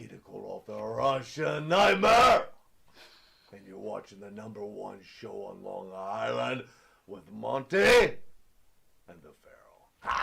to call off the Russian Nightmare. And you're watching the #1 show on Long Island with Monty and the Pharaoh.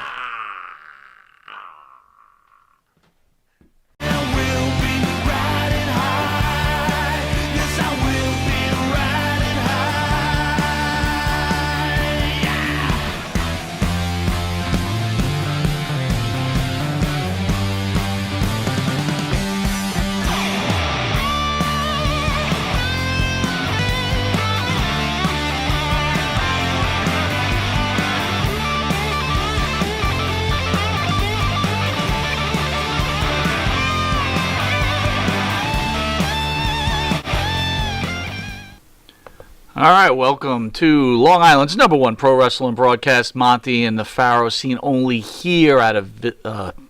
All right, welcome to Long Island's #1 pro wrestling broadcast, Monty and the Pharaoh, seen only here out of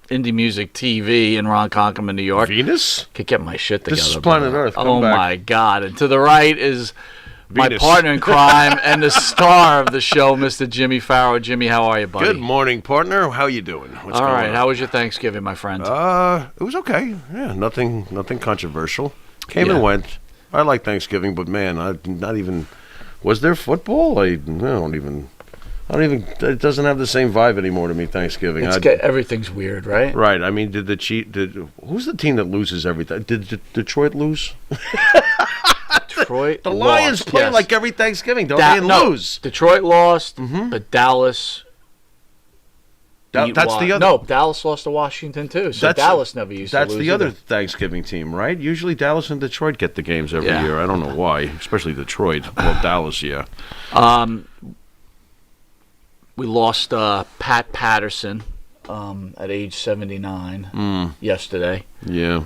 Indie Music TV in Ronkonkoma, New York. Venus? Could get my shit together. This is Planet Earth. Come back. My God. And to the right is Venus. My partner in crime and the star of the show, Mr. Jimmy Pharaoh. Jimmy, how are you, buddy? Good morning, partner. How you doing? What's going on? How was your Thanksgiving, my friend? It was okay. Yeah, nothing controversial. Came and went. I like Thanksgiving, but man, was there football? I don't even. It doesn't have the same vibe anymore to me. Thanksgiving. Everything's weird, right? Right. I mean, who's the team that loses everything? Did Detroit lose? Detroit. The Lions lost, play yes. like every Thanksgiving, don't they? And lose. Detroit lost, but Dallas. That's the other. No, Dallas lost to Washington too. So Dallas never used to lose. That's the other Thanksgiving team, right? Usually Dallas and Detroit get the games every year. I don't know why, especially Detroit. Well, Dallas, yeah. We lost Pat Patterson at age 79 yesterday. Yeah.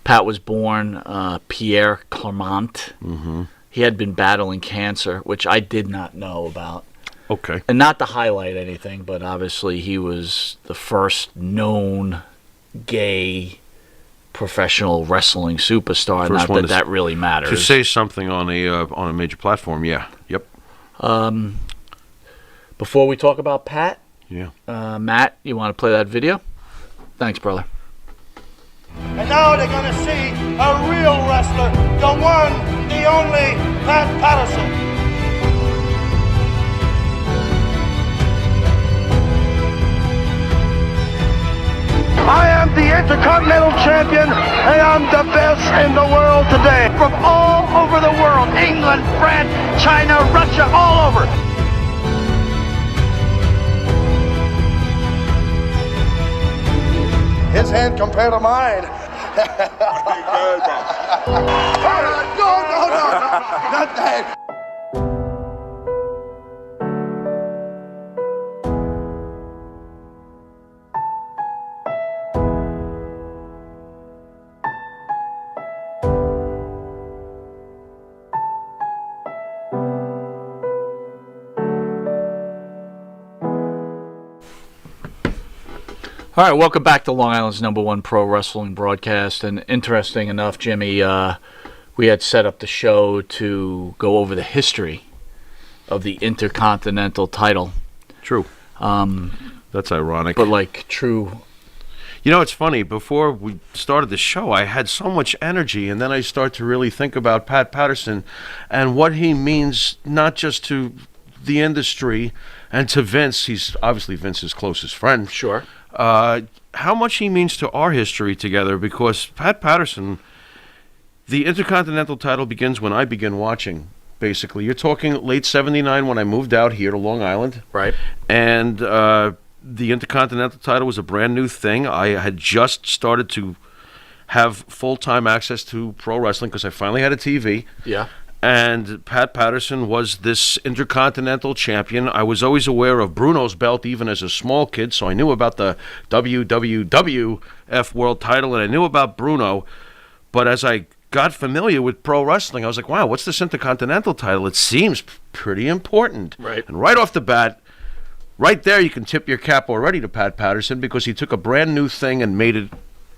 Pat was born Pierre Clermont. Mm-hmm. He had been battling cancer, which I did not know about. Okay. And not to highlight anything, but obviously he was the first known gay professional wrestling superstar. Not that that really matters. To say something on a major platform, yeah. Yep. Before we talk about Pat, Matt, you want to play that video? Thanks, brother. And now they're going to see a real wrestler, the one, the only Pat Patterson. I am the Intercontinental Champion, and I'm the best in the world today. From all over the world, England, France, China, Russia, all over. His hand compared to mine. No, not that. All right, welcome back to Long Island's #1 pro wrestling broadcast. And interesting enough, Jimmy, we had set up the show to go over the history of the Intercontinental title. True. That's ironic. But like true. You know, it's funny. Before we started the show, I had so much energy, and then I start to really think about Pat Patterson and what he means, not just to the industry and to Vince. He's obviously Vince's closest friend. Sure. How much he means to our history together, because Pat Patterson, the Intercontinental title begins when I begin watching, basically. You're talking late 79 when I moved out here to Long Island. Right. And the Intercontinental title was a brand new thing. I had just started to have full-time access to pro wrestling because I finally had a TV. Yeah. And Pat Patterson was this Intercontinental champion. I was always aware of Bruno's belt even as a small kid, so I knew about the WWF World title, and I knew about Bruno. But as I got familiar with pro wrestling, I was like, wow, what's this Intercontinental title? It seems pretty important. Right. And right off the bat, right there you can tip your cap already to Pat Patterson, because he took a brand new thing and made it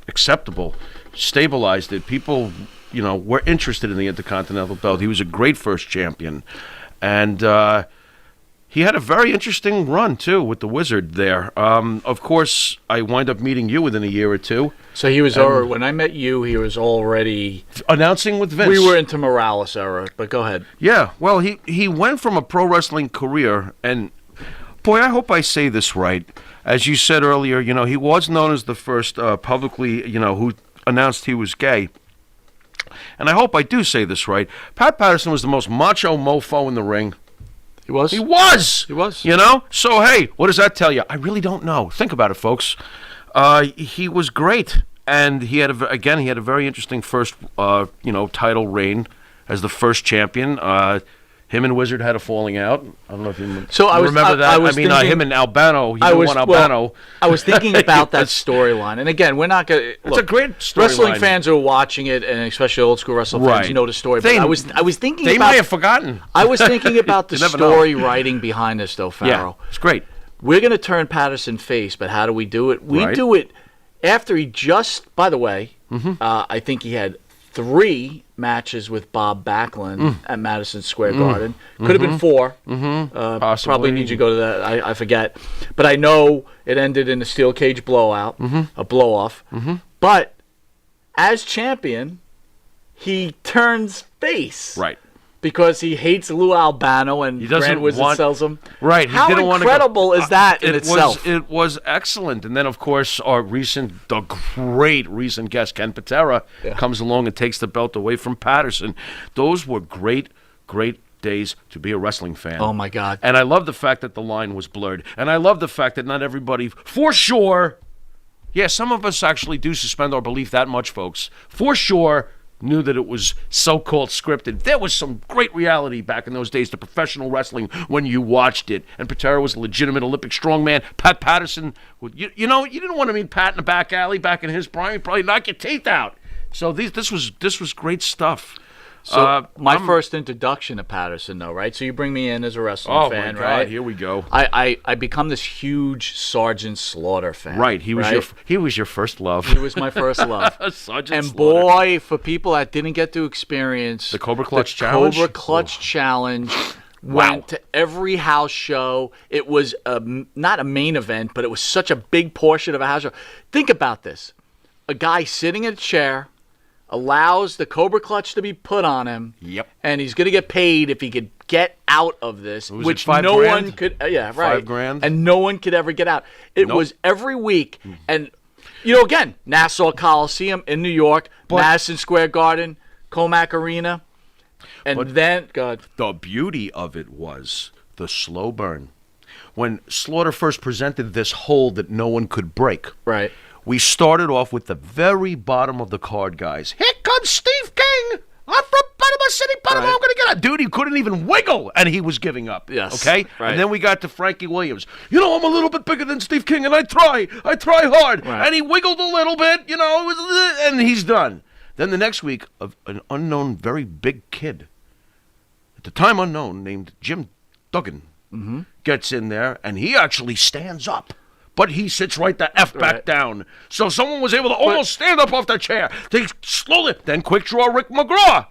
acceptable, stabilized it. People, you know, were interested in the Intercontinental belt. He was a great first champion. And He had a very interesting run, too, with the Wizard there. Of course, I wind up meeting you within a year or two. So he was already, when I met you, he was already announcing with Vince. We were into Morales era, but go ahead. Yeah, well, he went from a pro wrestling career, and boy, I hope I say this right. As you said earlier, he was known as the first publicly, who announced he was gay. And I hope I do say this right. Pat Patterson was the most macho mofo in the ring. He was? He was! He was. So, hey, what does that tell you? I really don't know. Think about it, folks. He was great. And he had a very interesting first, title reign as the first champion. Him and Wizard had a falling out. I don't know if you remember that. Him and Albano. He won Albano. Well, I was thinking about that storyline. And again, we're not going to... It's a great storyline. Wrestling fans who are watching it, and especially old school wrestling fans, know the story. But I was thinking They may have forgotten. I was thinking about the story writing behind this, though, Farrell. Yeah, it's great. We're going to turn Patterson face, but how do we do it? We do it after he just... By the way, I think he had 3 matches with Bob Backlund at Madison Square Garden. Could have been 4. Probably need you to go to that. I forget. But I know it ended in a steel cage blowout, a blow-off. But as champion, he turns face. Right. Because he hates Lou Albano and Grand Wizard sells him. Right. How incredible is that in itself? It was excellent. And then, of course, the great recent guest, Ken Patera, comes along and takes the belt away from Patterson. Those were great, great days to be a wrestling fan. Oh, my God. And I love the fact that the line was blurred. And I love the fact that not everybody, for sure, some of us actually do suspend our belief that much, folks. For sure, knew that it was so-called scripted. There was some great reality back in those days to professional wrestling when you watched it. And Patera was a legitimate Olympic strongman. Pat Patterson, you didn't want to meet Pat in a back alley back in his prime. He'd probably knock your teeth out. So this was great stuff. So my first introduction to Patterson, though, right? So you bring me in as a wrestling fan, my God, right? Here we go. I become this huge Sergeant Slaughter fan. Right. He was your first love. He was my first love. Sergeant Slaughter. Boy, for people that didn't get to experience the Cobra Clutch Challenge, went to every house show. It was not a main event, but it was such a big portion of a house show. Think about this: a guy sitting in a chair allows the Cobra Clutch to be put on him. Yep. And he's going to get paid if he could get out of this, which no one could. $5,000, and no one could ever get out. It was every week, and again, Nassau Coliseum in New York, Madison Square Garden, Comac Arena, and then the beauty of it was the slow burn. When Slaughter first presented this hold that no one could break, right? We started off with the very bottom of the card, guys. Here comes Steve King. I'm from Panama City, Panama. I'm going to get out. Dude, he couldn't even wiggle, and he was giving up. Yes. Okay? Right. And then we got to Frankie Williams. I'm a little bit bigger than Steve King, and I try hard. Right. And he wiggled a little bit, and he's done. Then the next week, an unknown, very big kid, at the time unknown, named Jim Duggan, gets in there, and he actually stands up. But he sits right the F back down. So someone was able to almost stand up off their chair. They slowly, then quick draw Rick McGraw.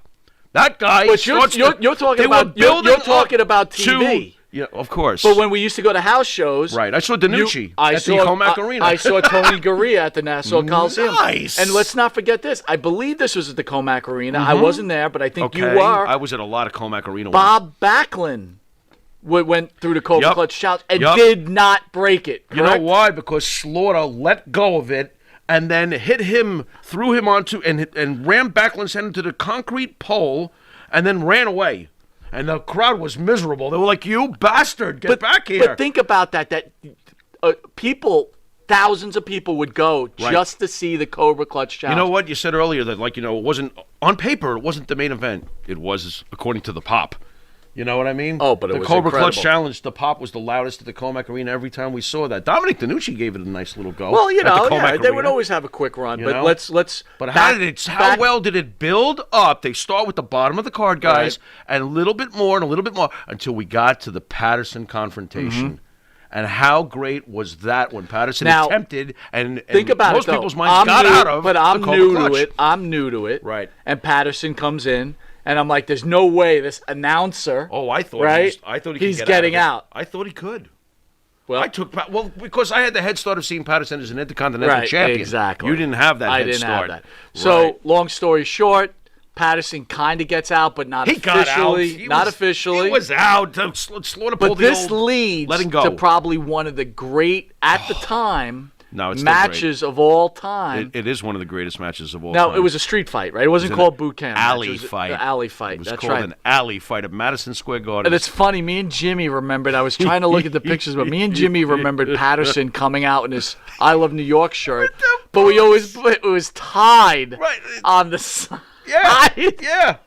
That guy. But you're talking about TV. Yeah, of course. But when we used to go to house shows, right? I saw Danucci at the Comac Arena. I saw Tony Gurria at the Nassau Coliseum. Nice. And let's not forget this. I believe this was at the Comac Arena. I wasn't there, but I think you were. I was at a lot of Comac Arena. Bob Backlund went through the Cobra Clutch Challenge and did not break it. Correct? You know why? Because Slaughter let go of it and then threw him onto, and rammed Backlund's head into the concrete pole and then ran away. And the crowd was miserable. They were like, "You bastard, get back here." But think about that thousands of people would go just to see the Cobra Clutch Challenge. You know what? You said earlier that, it wasn't, on paper, it wasn't the main event. It was, according to the Pop. You know what I mean? Oh, but it was the Cobra incredible. Clutch Challenge, the Pop was the loudest at the Comac Arena every time we saw that. Dominic DeNucci gave it a nice little go. Well, they would always have a quick run. But let's. But how well did it build up? They start with the bottom of the card, guys, and a little bit more and a little bit more until we got to the Patterson confrontation. And how great was that when Patterson attempted and think about most it, people's minds got out of. But I'm new to it. I'm new to it. Right. And Patterson comes in. And I'm like, there's no way this announcer. Oh, I thought right? I thought he he's could get getting out. out. I thought he could. Well, because I had the head start of seeing Patterson as an Intercontinental champion. Exactly. You didn't have that I head didn't start. have that. So, Right. long story short, Patterson kind of gets out, but not He officially. got out. He not was, officially. He was out. Slaughter but pulled this the old leads letting go. to probably one of the great, at the time, No, it's still matches of all time. It is one of the greatest matches of all time. Now, it was a street fight, right? It wasn't called boot camp. Alley match. It was fight. An alley fight. It was That's called right. an alley fight at Madison Square Garden. And it's funny, me and Jimmy remembered, I was trying to look at the pictures, but me and Jimmy remembered Patterson coming out in his I Love New York shirt, but it was tied Right. on the side.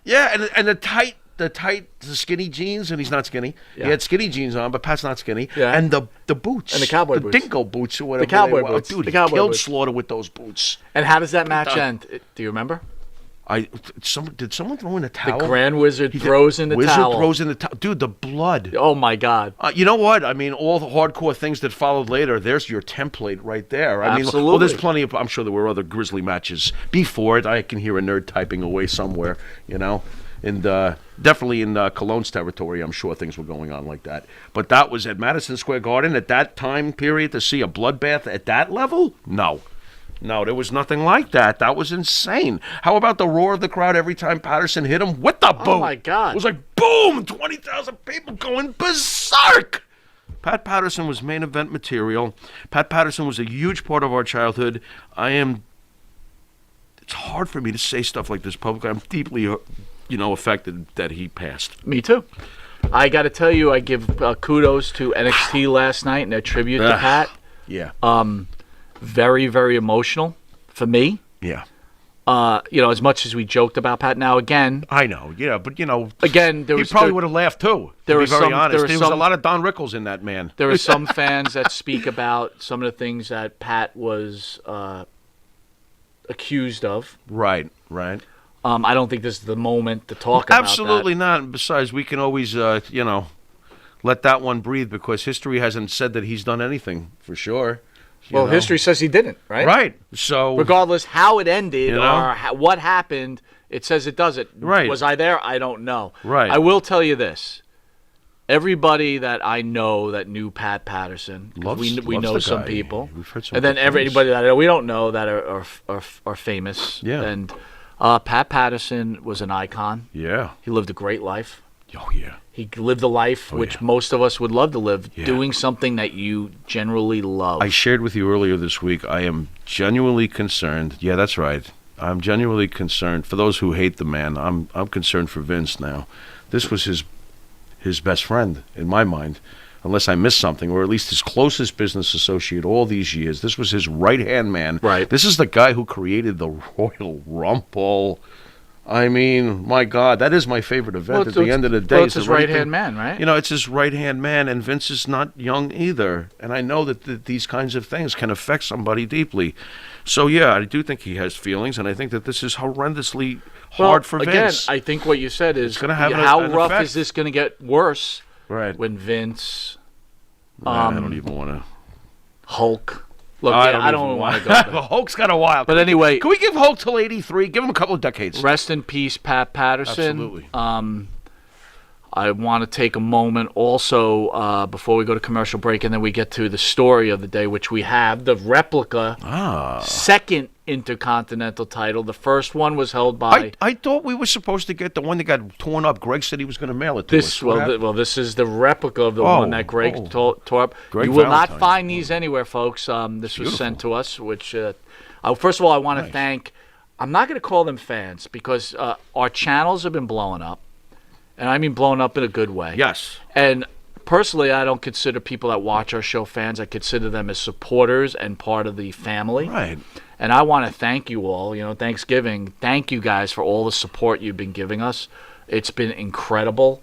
Yeah. And the skinny jeans, and he's not skinny. Yeah. He had skinny jeans on, but Pat's not skinny. Yeah. And the boots. And the cowboy the boots. dingo boots or whatever. The cowboy they were. boots. Dude, The he cowboy killed boots. Slaughter with those boots. And how does that match end? Do you remember? Did someone throw in a towel? The Grand Wizard throws in the Wizard towel. throws in the towel. Dude, the blood. Oh, my God. You know what? I mean, all the hardcore things that followed later, there's your template right there. I mean, well, Absolutely. there's plenty of, I'm sure there were other Grizzly matches before it. I can hear a nerd typing away somewhere, you know? And definitely in Cologne's territory, I'm sure things were going on like that. But that was at Madison Square Garden at that time period to see a bloodbath at that level? No. No, there was nothing like that. That was insane. How about the roar of the crowd every time Patterson hit him with the boot? Oh, my God. It was like, boom, 20,000 people going berserk. Pat Patterson was main event material. Pat Patterson was a huge part of our childhood. It's hard for me to say stuff like this publicly. I'm deeply, affected that he passed. Me too. I got to tell you, I give kudos to NXT last night and their tribute to Pat. Yeah. Very, very emotional for me. Yeah. As much as we joked about Pat. Now, again, I know, yeah, but again, he probably would have laughed too. To be very honest, there was a lot of Don Rickles in that man. There are some fans that speak about some of the things that Pat was accused of. Right. I don't think this is the moment to talk about Absolutely that. not. And besides, we can always, let that one breathe because history hasn't said that he's done anything for sure. Well, history says he didn't, right? Right. So regardless how it ended or what happened, it says it doesn't. Right. Was I there? I don't know. Right. I will tell you this. Everybody that I know that knew Pat Patterson, we know some guy. people, We've heard some and then good things. everybody that I know we don't know that are famous. Yeah. And Pat Patterson was an icon. Yeah. He lived a great life. Oh yeah. He lived a life which most of us would love to live, doing something that you generally love. I shared with you earlier this week, I am genuinely concerned. Yeah, that's right. I'm genuinely concerned. For those who hate the man, I'm concerned for Vince now. This was his best friend, in my mind, unless I missed something, or at least his closest business associate all these years. This was his right-hand man. Right. This is the guy who created the Royal Rumble. I mean, my God, that is my favorite event at the end of the day. Well, it's his right-hand man, right? It's his right-hand man, and Vince is not young either. And I know that these kinds of things can affect somebody deeply. So, yeah, I do think he has feelings, and I think that this is horrendously hard for Vince. Again, I think what you said is gonna have how an rough effect. is this going to get worse Right. when Vince, I don't even want to. Hulk. Look, I don't want to go there. Hulk's got a while. But anyway, Can we give Hulk till 83? Give him a couple of decades. rest in peace, Pat Patterson. Absolutely. I want to take a moment also before we go to commercial break, and then we get to the story of the day, which we have the replica second Intercontinental title. The first one was held by. I thought we were supposed to get the one that got torn up. Greg said he was going to mail it to us. This is the replica of the one that Greg tore up. Greg You will Valentine. not find these anywhere, folks. This was sent to us, which first of all, I want to thank. I'm not going to call them fans because our channels have been blowing up. And I mean blown up in a good way. Yes. And personally, I don't consider people that watch our show fans. I consider them as supporters and part of the family. Right. And I want to thank you all. Thanksgiving. Thank you guys for all the support you've been giving us. It's been incredible.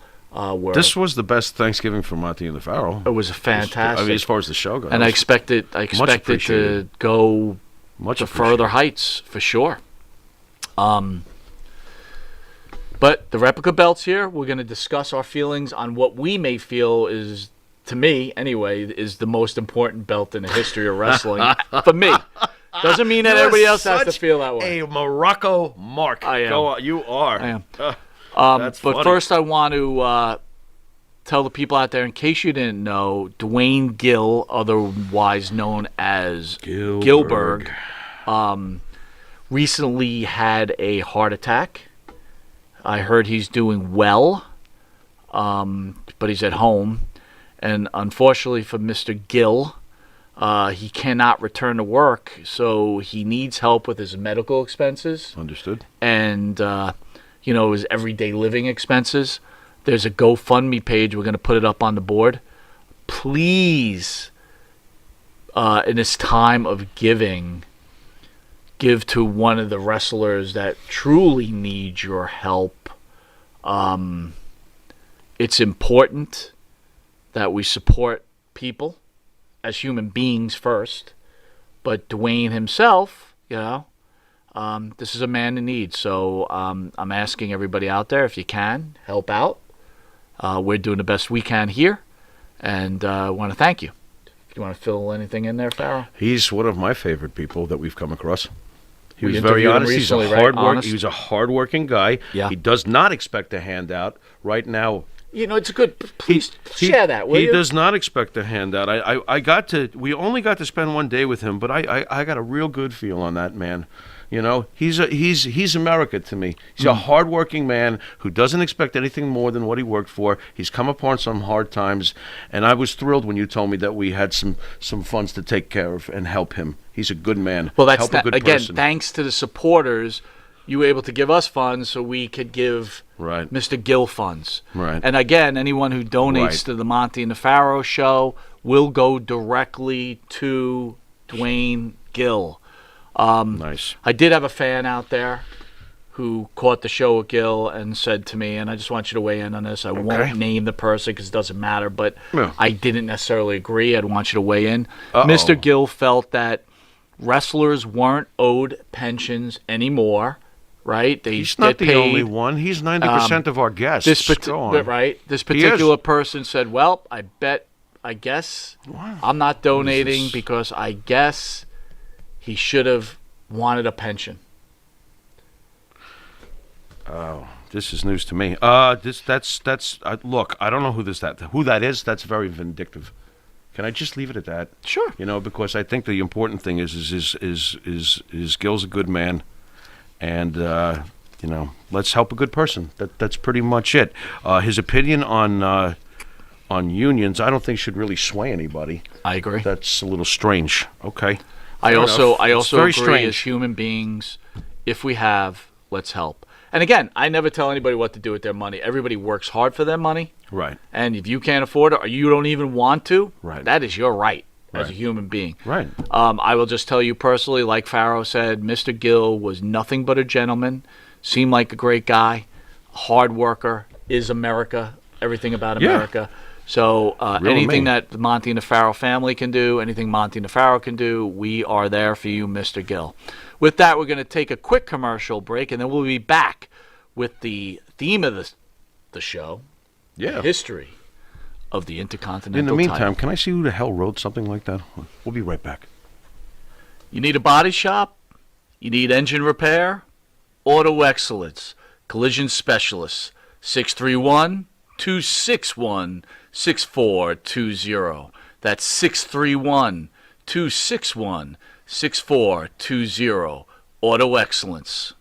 This was the best Thanksgiving for Monty and the Pharaoh. It was fantastic. I mean, as far as the show goes. And I expect it to appreciated. go Much to appreciated. further heights for sure. But the replica belts here, we're going to discuss our feelings on what we may feel is, to me anyway, is the most important belt in the history of wrestling. For me. Doesn't mean that everybody else has to feel that way. A Muraco mark. I am. Go on. You are. I am. That's but funny. first, I want to tell the people out there, in case you didn't know, Dwayne Gill, otherwise known as Gilbert, recently had a heart attack. I heard he's doing well, but he's at home. And unfortunately for Mr. Gill, he cannot return to work, so he needs help with his medical expenses. Understood. And, his everyday living expenses. There's a GoFundMe page. We're going to put it up on the board. Please, in this time of giving, give to one of the wrestlers that truly need your help. It's important that we support people as human beings first. But Dwayne himself, this is a man in need. So I'm asking everybody out there, if you can, help out. We're doing the best we can here. And I want to thank you. If you want to fill anything in there, Farrell? He's one of my favorite people that we've come across. He We was very interviewed him honest. recently, He's a right? hard work. Honest. He was a hard-working guy. Yeah. He does not expect a handout right now. It's a good. Please share that, will he you? does not expect a handout. We only got to spend one day with him, but I got a real good feel on that man. He's America to me. He's a hardworking man who doesn't expect anything more than what he worked for. He's come upon some hard times, and I was thrilled when you told me that we had some funds to take care of and help him. He's a good man. Well, that's help a good again, person. thanks to the supporters, you were able to give us funds so we could give Right. Mr. Gill funds. Right. And again, anyone who donates Right. to the Monty and the Pharaoh show will go directly to Dwayne Gill. Nice. I did have a fan out there who caught the show with Gill and said to me, and I just want you to weigh in on this. I won't name the person because it doesn't matter, but Yeah. I didn't necessarily agree. I'd want you to weigh in. Uh-oh. Mr. Gill felt that wrestlers weren't owed pensions anymore, right? He's not get the paid. only one. He's 90% of our guests. This Go on. right. This He is. particular person said, "Well, I guess I'm not donating this? because I guess he should have wanted a pension." This is news to me. Look, I don't know who that is. That's very vindictive. Can I just leave it at that? Sure. Because I think the important thing is Gil's a good man, and let's help a good person. That's pretty much it. His opinion on unions, I don't think should really sway anybody. I agree. That's a little strange. Okay. I Fair also enough. It's agree very strange. as human beings, if we have, let's help. And again, I never tell anybody what to do with their money. Everybody works hard for their money. Right. And if you can't afford it or you don't even want to, Right. that is your right as a Right. human being. Right. I will just tell you personally, like Pharaoh said, Mr. Gill was nothing but a gentleman, seemed like a great guy, hard worker, is America, everything about Yeah. America. So Real anything man. that the Monty and the Pharaoh family can do, anything Monty and the Pharaoh can do, we are there for you, Mr. Gill. With that, we're going to take a quick commercial break, and then we'll be back with the theme of the show, Yeah. history of the Intercontinental In the meantime, title. can I see who the hell wrote something like that? We'll be right back. You need a body shop? You need engine repair? Auto Excellence, Collision Specialists, 631-261-6420. That's 631-261-6420. Auto Excellence.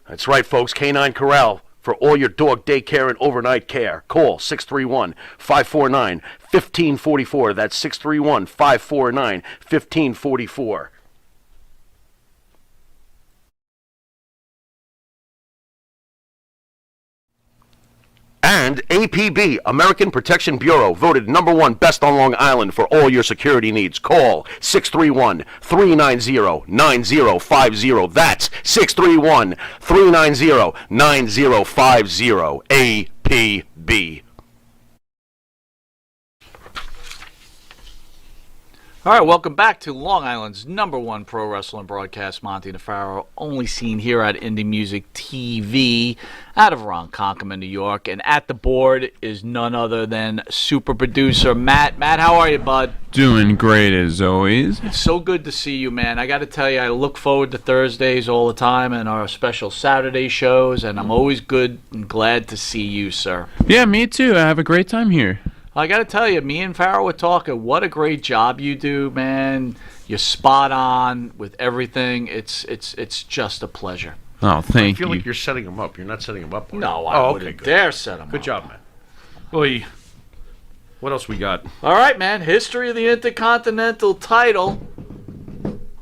That's right, folks. Canine Corral for all your dog daycare and overnight care. Call 631-549-1544. That's 631-549-1544. And APB, American Protection Bureau, voted #1 best on Long Island for all your security needs. Call 631-390-9050. That's 631-390-9050. APB. All right, welcome back to Long Island's #1 pro wrestling broadcast, Monty Nefaro, only seen here at Indie Music TV out of Ronkonkoma, New York. And at the board is none other than super producer Matt. Matt, how are you, bud? Doing great as always. It's so good to see you, man. I got to tell you, I look forward to Thursdays all the time and our special Saturday shows, and I'm always good and glad to see you, sir. Yeah, me too. I have a great time here. I got to tell you, me and Farrell were talking. What a great job you do, man. You're spot on with everything. It's just a pleasure. Oh, thank I feel you. like you're setting him up. You're not setting him up. No, I wouldn't dare set him up. Good job, man. Oy. What else we got? All right, man. History of the Intercontinental title.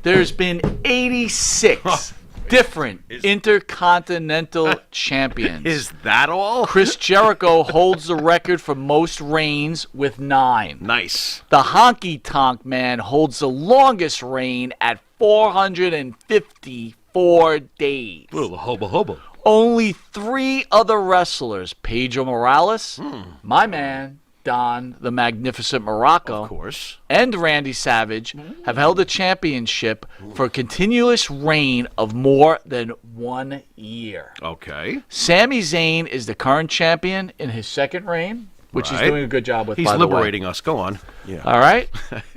There's been 86 different Intercontinental champions. Is that all? Chris Jericho holds the record for most reigns with 9. Nice. The Honky Tonk Man holds the longest reign at 454 days. Little hubba. Only 3 other wrestlers, Pedro Morales, my man, Don the Magnificent Muraco, Of course. and Randy Savage, have held a championship for a continuous reign of more than 1 year. Okay. Sami Zayn is the current champion in his second reign, which he's Right. doing a good job with, He's by the way. liberating us. Go on. Yeah. All right?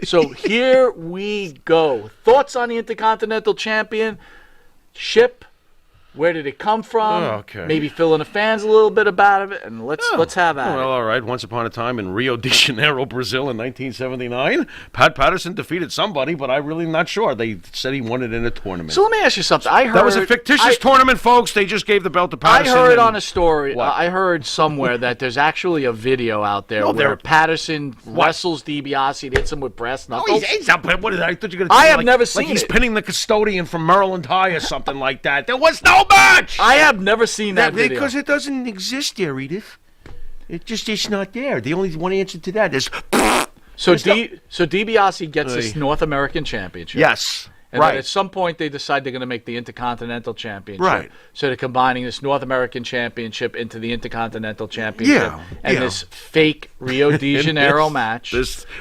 So here we go. Thoughts on the Intercontinental Championship? Where did it come from? Oh, okay. Maybe fill in the fans a little bit about it, and let's have at Well, it. all right. Once upon a time in Rio de Janeiro, Brazil in 1979, Pat Patterson defeated somebody, but I'm really not sure. They said he won it in a tournament. So let me ask you something. I heard that was a fictitious tournament, folks. They just gave the belt to Patterson. I heard and- on a story. What? I heard somewhere that there's actually a video out there No, where there- Patterson wrestles DiBiase and hits him with brass Oh, knuckles. he's up. What did I thought you were going to I say? have never like seen he's it. pinning the custodian from Maryland High or something like that. There was no match. I have never seen that video. Because it doesn't exist there, Edith. It's not there. The only one answer to that is So DiBiase gets this Oy. North American Championship. yes. And right. then at some point they decide they're going to make the Intercontinental Championship. Right. So they're combining this North American Championship into the Intercontinental Championship. Yeah, And yeah. this fake Rio de Janeiro match.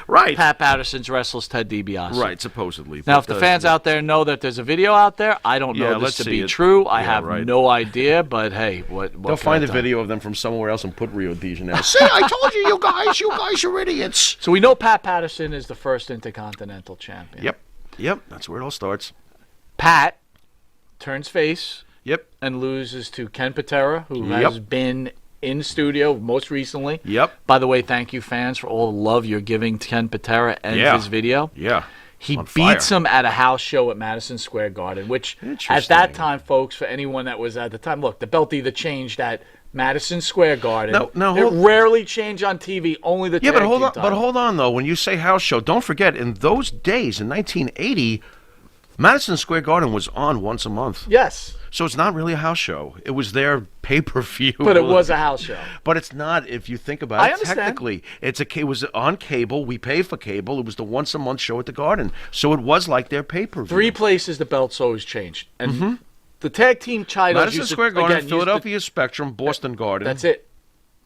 Right. Pat Patterson's wrestles Ted DiBiase. Right, supposedly. Now, But, if the fans out there know that there's a video out there, I don't know Yeah, this let's to see be it. true. I Yeah, have right. no idea, but hey, what they'll can find I a tell video of them from somewhere else and put Rio de Janeiro. See, I told you, you guys are idiots. you? So we know Pat Patterson is the first Intercontinental Champion. Yep, that's where it all starts. Pat turns face Yep, and loses to Ken Patera, who Yep. has been in studio most recently. yep, By the way, thank you, fans, for all the love you're giving to Ken Patera and Yeah. his video. yeah. He On beats fire. him at a house show at Madison Square Garden, which at Interesting. that time, folks, for anyone that was at the time, look, the belt either changed at Madison Square Garden. No, it hold- rarely changed on TV, only the Yeah, tag but hold team on. title. But hold on, though. When you say house show, don't forget in those days in 1980, Madison Square Garden was on once a month. Yes, So it's not really a house show. It was their pay-per-view. but it was a house show. But it's not. If you think about I it, understand. technically, it was on cable. We pay for cable. It was the once-a-month show at the Garden, so it was like their pay-per-view. 3 places the belts always changed. And the tag team titles Madison used to- Square Garden, again, used to- Philadelphia Spectrum, Boston Garden. That's it.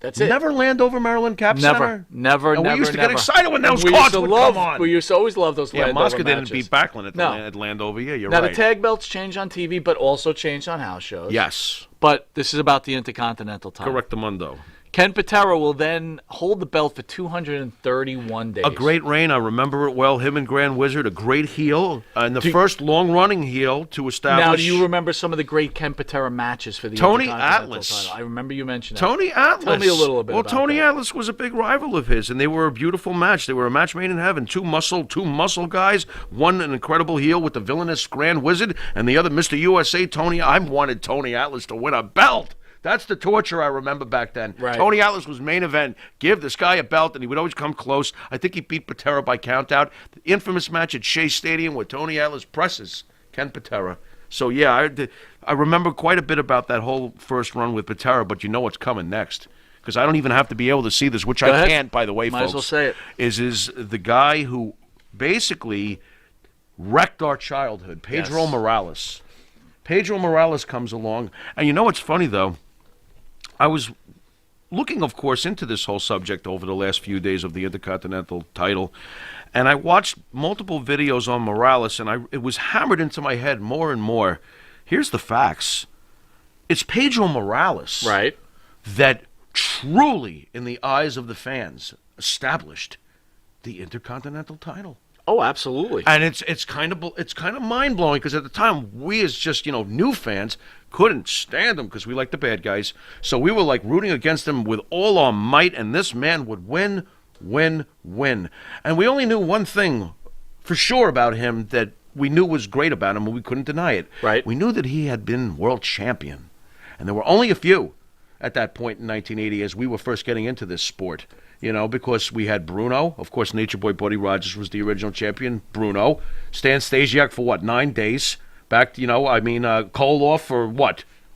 That's it. Never Landover, Maryland Cap Center. Never. And we used to get never. excited when those we cards used to would love, come on. We used to always love those Yeah, Landover Mosca didn't matches. beat Backlund at, No. at Landover. Yeah, you're Now, right. the tag belts changed on TV, but also changed on house shows. Yes, But this is about the Intercontinental title. correct, Mundo. Ken Patera will then hold the belt for 231 days. A great reign. I remember it well. Him and Grand Wizard, a great heel, and the first long-running heel to establish. Now, do you remember some of the great Ken Patera matches for the Tony Intercontinental Atlas. title? I remember you mentioned that. Tony Atlas. Tell me a little bit Well, about Tony that. Atlas was a big rival of his, and they were a beautiful match. They were a match made in heaven. Two muscle guys. One an incredible heel with the villainous Grand Wizard, and the other Mr. USA Tony. I wanted Tony Atlas to win a belt. That's the torture I remember back then. Right. Tony Atlas was main event. Give this guy a belt, and he would always come close. I think he beat Patera by countout. The infamous match at Shea Stadium where Tony Atlas presses Ken Patera. So, yeah, I remember quite a bit about that whole first run with Patera, but you know what's coming next. Because I don't even have to be able to see this, which Go I ahead. can't, by the way, Might folks. as well say it. Is the guy who basically wrecked our childhood, Pedro Yes. Morales. Pedro Morales comes along, and you know what's funny, though? I was looking, of course, into this whole subject over the last few days of the Intercontinental title, and I watched multiple videos on Morales, and it was hammered into my head more and more. Here's the facts. It's Pedro Morales Right. that truly, in the eyes of the fans, established the Intercontinental title. Oh, absolutely. And it's kind of mind blowing because at the time we as just new fans couldn't stand him because we like the bad guys, so we were like rooting against him with all our might, and this man would win, and we only knew one thing for sure about him that we knew was great about him, and we couldn't deny it. Right. We knew that he had been world champion, and there were only a few at that point in 1980 as we were first getting into this sport. Because we had Bruno. Of course, Nature Boy Buddy Rogers was the original champion. Bruno. Stan Stasiak for 9 days? Back, Koloff for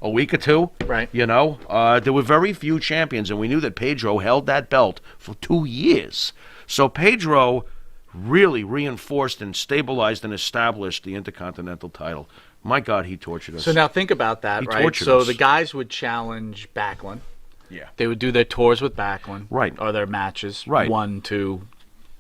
a week or two? Right. There were very few champions, and we knew that Pedro held that belt for 2 years. So Pedro really reinforced and stabilized and established the Intercontinental title. My God, he tortured us. So now think about that, He right? tortured So us. the guys would challenge Backlund. Yeah. They would do their tours with Backlund. Right. Or their matches. Right. 1, 2,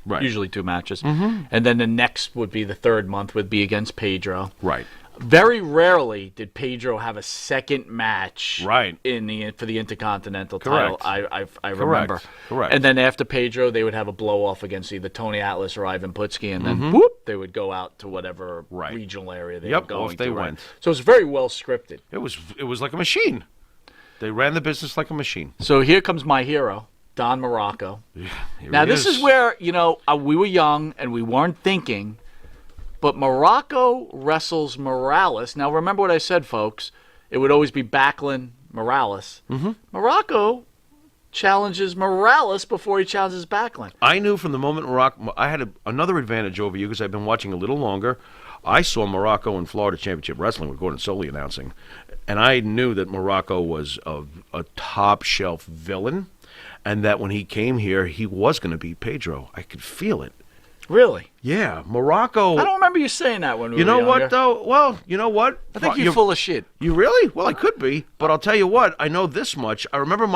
Right. usually 2 matches. Mm-hmm. And then the next would be the third month would be against Pedro. Right. Very rarely did Pedro have a second match Right. for the Intercontinental Correct. title. I remember. Correct. And then after Pedro, they would have a blow-off against either Tony Atlas or Ivan Putski, and then whoop, they would go out to whatever Right. regional area they Yep, were going off they to. Right? went. So it's very well scripted. It was like a machine. They ran the business like a machine. So here comes my hero, Don Muraco. Here Now, he this is where, we were young and we weren't thinking, but Muraco wrestles Morales. Now, remember what I said, folks. It would always be Backlund, Morales. Mm-hmm. Muraco challenges Morales before he challenges Backlund. I knew from the moment I had another advantage over you because I've been watching a little longer. I saw Muraco in Florida Championship Wrestling with Gordon Soley announcing, and I knew that Muraco was a top-shelf villain, and that when he came here, he was going to beat Pedro. I could feel it. Really? Yeah, Muraco. I don't remember you saying that when we You were know younger. what, though? Well, you know what? I think you're full of shit. You really? Well, I could be, but I'll tell you what. I know this much. I remember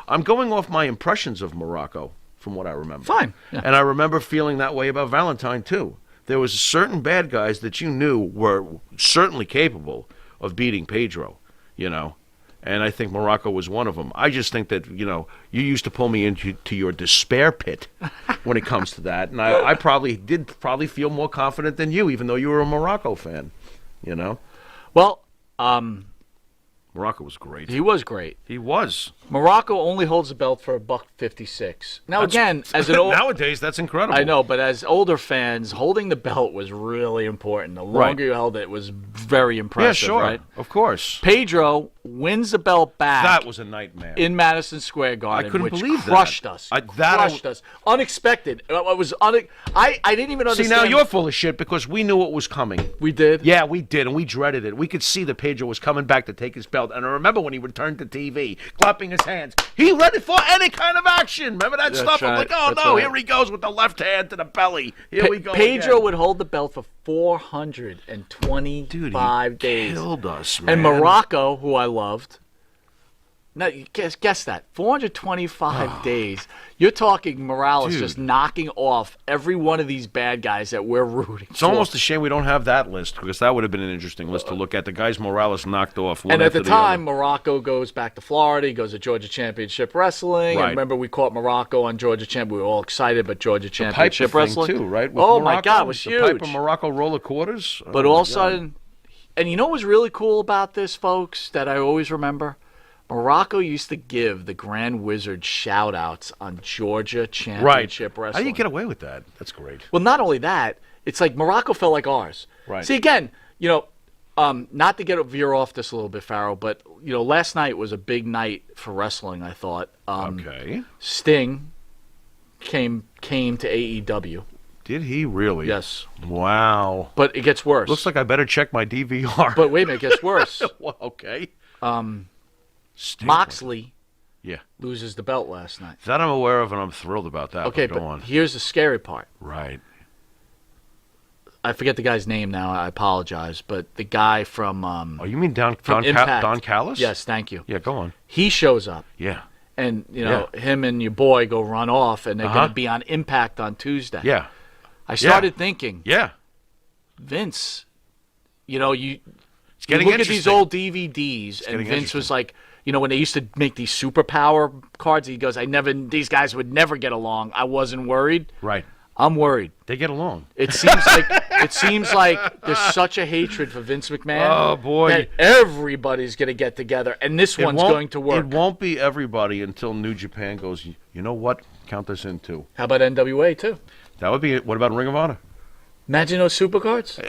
I'm going off my impressions of Muraco from what I remember. Fine. Yeah. And I remember feeling that way about Valentine, too. There was certain bad guys that you knew were certainly capable of beating Pedro, and I think Muraco was one of them. I just think that, you used to pull me into your despair pit when it comes to that, and I probably feel more confident than you, even though you were a Muraco fan, Well, Muraco was great. he was great. He was. Muraco only holds the belt for $1.56. Now, again, as an old... Nowadays, that's incredible. I know, but as older fans, holding the belt was really important. The longer you held it was very impressive, Yeah, sure. right? Of course. Pedro wins the belt back That was a nightmare. in Madison Square Garden, I couldn't which believe that. crushed us. Crushed us. Unexpected. It was I didn't even See, understand. now you're full of shit because we knew it was coming. We did? Yeah, we did, and we dreaded it. We could see that Pedro was coming back to take his belt. And I remember when he returned to TV, clapping his hands. He ready for any kind of action. Remember that stuff? I'm right. like, oh, That's no, right. here he goes with the left hand to the belly. Here we go Pedro again. would hold the belt for 425 Dude, he days. killed us, man. And Muraco, who I loved. Now, you guess that. 425 days. You're talking Morales Dude. just knocking off every one of these bad guys that we're rooting It's for. almost a shame we don't have that list because that would have been an interesting list to look at. The guys Morales knocked off one And at after the time, other. Muraco goes back to Florida. He goes to Georgia Championship Wrestling. Right. And remember, we caught Muraco on Georgia Champ. We were all excited, but Georgia Piper Championship thing Wrestling. too, right? With Oh, my Muraco, God, it was the huge. Piper Muraco roller quarters. But Oh, all my of a God. sudden, and you know what was really cool about this, folks, that I always remember? Muraco used to give the Grand Wizard shout-outs on Georgia Championship How Wrestling. do you get away with that? That's great. Well, not only that, it's like Muraco felt like ours. Right. See, again, not to veer off this a little bit, Farrell, but, last night was a big night for wrestling, I thought. Okay. Sting came to AEW. Did he really? Yes. Wow. But it gets worse. Looks like I better check my DVR. But wait a minute, it gets worse. Well, okay. Sting. Moxley Yeah. loses the belt last night. That I'm aware of, and I'm thrilled about that. Okay, Go but on. here's the scary part. Right. I forget the guy's name now. I apologize, but the guy from Oh, you mean Don Impact. Don Callis? Yes, thank you. Yeah, go on. He shows up, Yeah. and him and your boy go run off, and they're going to be on Impact on Tuesday. Yeah. I started thinking, Yeah. Vince, you getting look at these interesting. old DVDs, and Vince was like, when they used to make these superpower cards, he goes, these guys would never get along. I wasn't worried. Right. I'm worried. They get along. It seems like there's such a hatred for Vince McMahon. Oh, boy. That everybody's going to get together, and this one's going to work. It won't be everybody until New Japan goes, you know what? Count this in, too. How about NWA, too? That would be it. What about Ring of Honor? Imagine those supercards.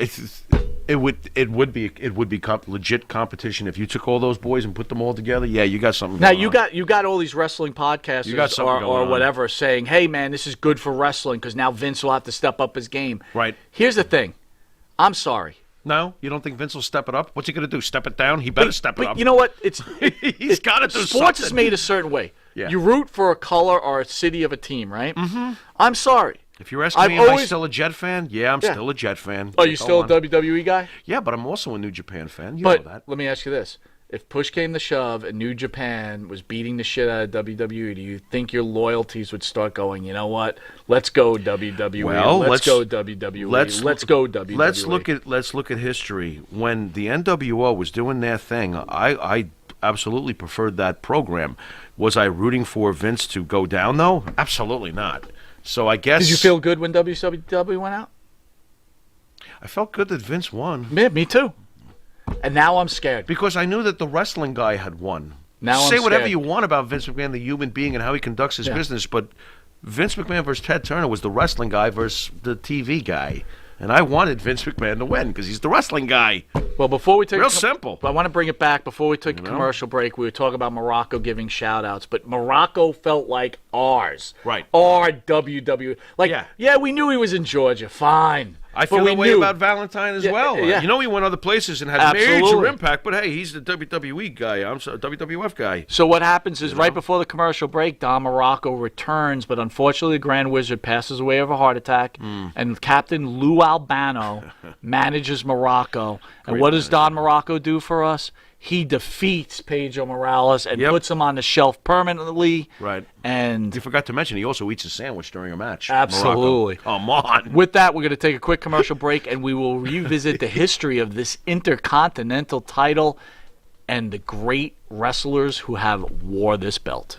It would be legit competition if you took all those boys and put them all together. Yeah, you got something. Now going on. you got all these wrestling podcasters or whatever saying, "Hey man, this is good for wrestling because now Vince will have to step up his game." Right. Here's the thing. I'm sorry. No, you don't think Vince will step it up? What's he going to do? Step it down? He better step it up. You know what? He's got to do something. Sports is made a certain way. Yeah. You root for a color or a city of a team, right? Mm-hmm. I'm sorry. If you're asking me, am I still a Jet fan? Yeah, I'm still a Jet fan. Oh, you still a WWE guy? Yeah, but I'm also a New Japan fan. You know that. Let me ask you this. If push came to shove and New Japan was beating the shit out of WWE, do you think your loyalties would start going, you know what? Let's go WWE. Well, let's go WWE. Let's go WWE. Let's look at history. When the NWO was doing their thing, I absolutely preferred that program. Was I rooting for Vince to go down though? Absolutely not. So I guess. Did you feel good when WCW went out? I felt good that Vince won. Yeah, me too. And now I'm scared. Because I knew that the wrestling guy had won. Now Say I'm whatever scared. you want about Vince McMahon, the human being, and how he conducts his business, but Vince McMahon versus Ted Turner was the wrestling guy versus the TV guy. And I wanted Vince McMahon to win because he's the wrestling guy. Well, before we take Real simple. I want to bring it back. Before we took a commercial break, we were talking about Muraco giving shout-outs, but Muraco felt like ours. Right. Our WWE. Yeah, we knew he was in Georgia. Fine. I feel that way about Valentine as well. Yeah. You know, he went other places and had Absolutely. major impact, but hey, he's the WWE guy. I'm sorry, WWF guy. So what happens is right before the commercial break, Don Muraco returns, but unfortunately the Grand Wizard passes away of a heart attack, and Captain Lou Albano manages Muraco. And what does Don Muraco do for us? He defeats Pedro Morales and puts him on the shelf permanently. Right. And You forgot to mention he also eats a sandwich during a match. Absolutely. Muraco. Come on. With that, we're going to take a quick commercial break, and we will revisit the history of this Intercontinental title and the great wrestlers who have wore this belt.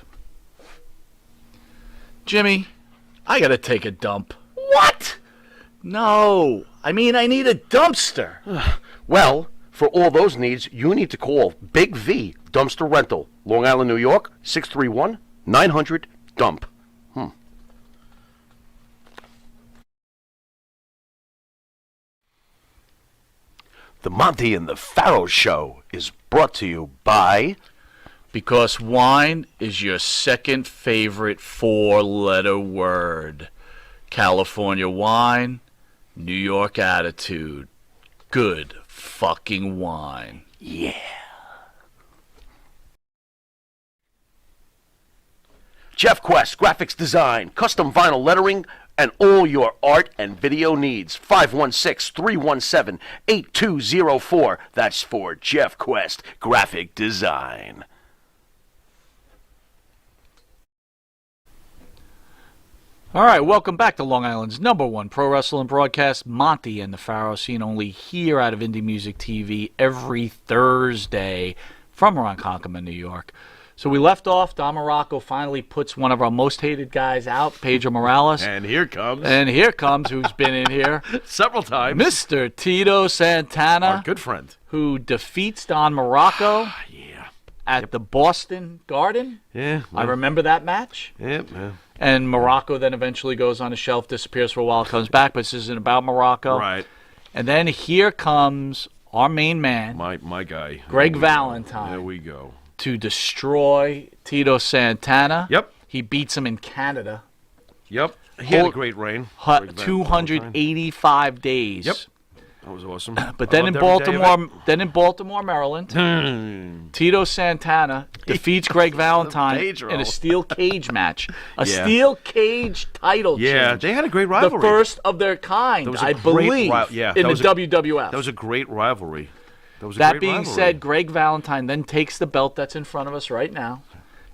Jimmy, I got to take a dump. What? No, I mean I need a dumpster. Well, for all those needs, you need to call Big V Dumpster Rental, Long Island, New York, 631-900-DUMP. The Monty and the Pharaoh Show is brought to you by... Because wine is your second favorite four-letter word. California wine, New York attitude. Good fucking wine. Yeah. Jeff Quest, graphics design, custom vinyl lettering, and all your art and video needs. 516-317-8204. That's for Jeff Quest, graphic design. All right, welcome back to Long Island's #1 pro wrestling broadcast, Monty and the Pharaoh, seen only here out of Indie Music TV every Thursday from Ronkonkoma, New York. So we left off. Don Muraco finally puts one of our most hated guys out, Pedro Morales. And here comes. Who's been in here, several times. Mr. Tito Santana. Our good friend. Who defeats Don Muraco at the Boston Garden. Yeah. I remember that match. Yep. And Muraco then eventually goes on a shelf, disappears for a while, comes back, but this isn't about Muraco. Right. And then here comes our main man, My guy. Greg Valentine. There we go. To destroy Tito Santana. Yep. He beats him in Canada. Yep. He had a great reign. 285 days. Yep. That was awesome. But then in Baltimore, Maryland, Tito Santana defeats Greg Valentine in a steel cage match. Steel cage title change. They had a great rivalry. The first of their kind, I believe, in the WWF. That was a great rivalry. That being said, Greg Valentine then takes the belt that's in front of us right now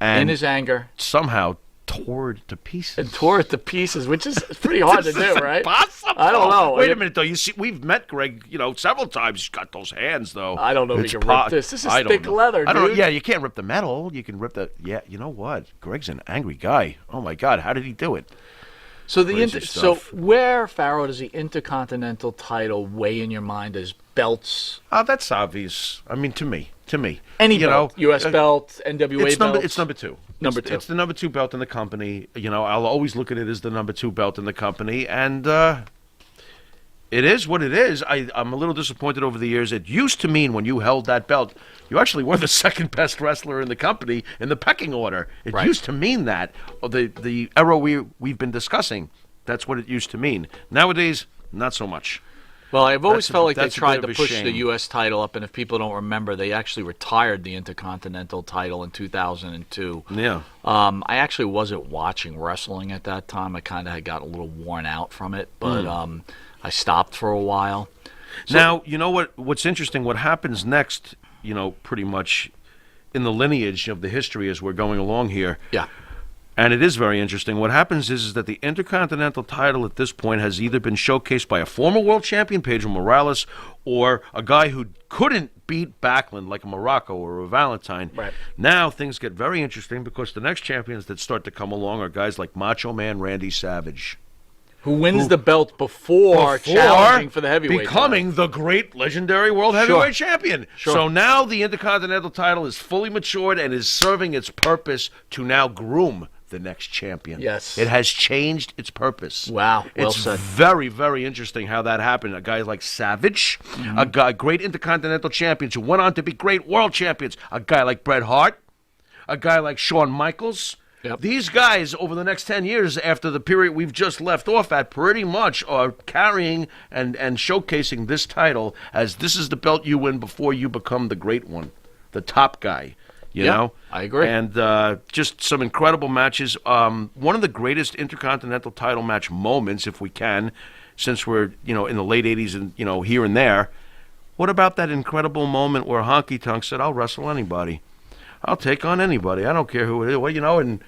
and in his anger, somehow tore it to pieces. and tore it to pieces, which is pretty hard to do, right? Impossible. I don't know. Wait a minute, though. You see, we've met Greg, several times. He's got those hands, though. I don't know if It's you can rip this. This is thick leather, I don't know. dude. Yeah, you can't rip the metal. You can rip the. Yeah, you know what? Greg's an angry guy. Oh my God, how did he do it? So Crazy so stuff. where, Pharaoh, does the Intercontinental title weigh in your mind as belts? Oh, that's obvious. I mean, to me. Any You belt, know, U.S. belt, NWA belt. It's number two. Number two. It's the number two belt in the company. I'll always look at it as the number two belt in the company, and it is what it is. I'm a little disappointed over the years. It used to mean when you held that belt, you actually were the second best wrestler in the company in the pecking order. It Right. used to mean that. The era we've been discussing, that's what it used to mean. Nowadays, not so much. Well, I've always felt like they that's a tried bit to of a push the shame. U.S. title up, and if people don't remember, they actually retired the Intercontinental title in 2002. Yeah. I actually wasn't watching wrestling at that time. I kind of had got a little worn out from it, but I stopped for a while. Now, you know what's interesting? What happens next, pretty much in the lineage of the history as we're going along here, Yeah. and it is very interesting. What happens is that the Intercontinental title at this point has either been showcased by a former world champion, Pedro Morales, or a guy who couldn't beat Backlund like a Muraco or a Valentine. Right. Now things get very interesting because the next champions that start to come along are guys like Macho Man Randy Savage. Who wins the belt before challenging for the heavyweight becoming the great legendary world heavyweight champion. Sure. So now the Intercontinental title is fully matured and is serving its purpose to now groom the next champion. Yes. It has changed its purpose. Wow, well it's said. very, very interesting how that happened. A guy like Savage, a guy, great Intercontinental champions who went on to be great world champions. A guy like Bret Hart, a guy like Shawn Michaels. Yep. These guys, over the next 10 years, after the period we've just left off at, pretty much are carrying and showcasing this title as this is the belt you win before you become the great one, the top guy, you know? I agree. And just some incredible matches. One of the greatest Intercontinental title match moments, if we can, since we're, in the late 80s and, here and there. What about that incredible moment where Honky Tonk said, I'll wrestle anybody. I'll take on anybody. I don't care who it is. Well, and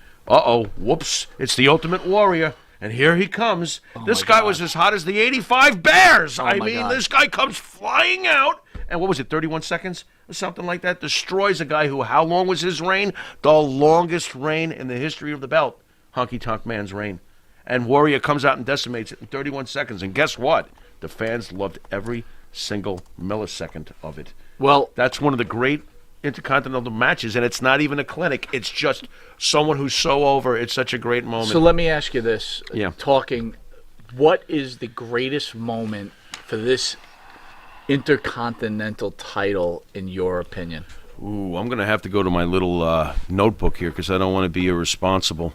whoops, it's the Ultimate Warrior. And here he comes. This guy was as hot as the 85 Bears. I mean, God. this guy comes flying out. And what was it, 31 seconds or something like that? Destroys a guy who, how long was his reign? The longest reign in the history of the belt. Honky Tonk Man's reign. And Warrior comes out and decimates it in 31 seconds. And guess what? The fans loved every single millisecond of it. Well, That's one of the great Intercontinental matches, and it's not even a clinic. It's just someone who's so over. It's such a great moment. so let me ask you this. Yeah. What is the greatest moment for this Intercontinental title, in your opinion? Ooh, I'm going to have to go to my little notebook here because I don't want to be irresponsible.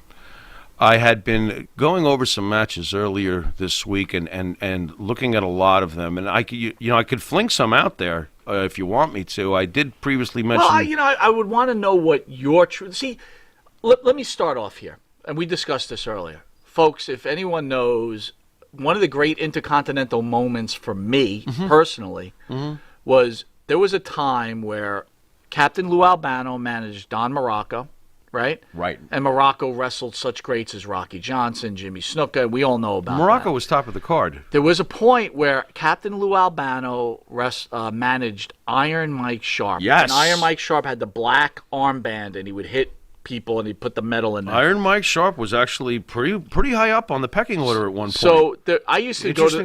I had been going over some matches earlier this week and looking at a lot of them, and I could fling some out there if you want me to. I did previously mention. Well, I would want to know what your truth. See, let me start off here, and we discussed this earlier, folks. If anyone knows, one of the great Intercontinental moments for me personally was there was a time where Captain Lou Albano managed Don Muraco. Right? Right. And Muraco wrestled such greats as Rocky Johnson, Jimmy Snuka. We all know about Muraco that. was top of the card. There was a point where Captain Lou Albano managed Iron Mike Sharp. Yes. And Iron Mike Sharp had the black armband, and he would hit people, and he'd put the metal in there. Iron Mike Sharp was actually pretty high up on the pecking order at one point. So I used to go to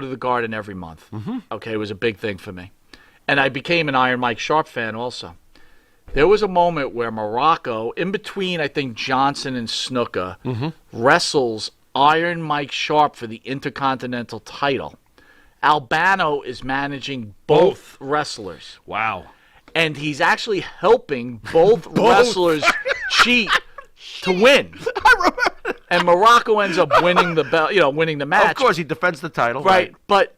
the Garden every month. Okay, it was a big thing for me. And I became an Iron Mike Sharp fan also. There was a moment where Muraco, in between, I think, Johnson and Snuka, wrestles Iron Mike Sharp for the Intercontinental title. Albano is managing both wrestlers. Wow. And he's actually helping both wrestlers cheat to win. I remember. And Muraco ends up winning the belt, winning the match. Of course, he defends the title. Right. But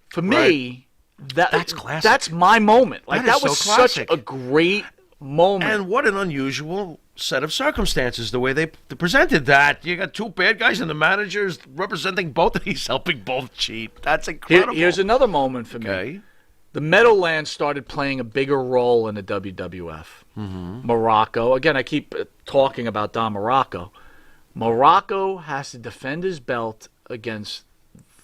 for me, That's classic. That's my moment. Like That is was so such classic. a great moment. And what an unusual set of circumstances, the way they presented that. You got two bad guys and the manager's representing both, and he's helping both cheat. That's incredible. Here's another moment for me. Okay. the Meadowlands started playing a bigger role in the WWF. Muraco, again, I keep talking about Don Muraco. Muraco has to defend his belt against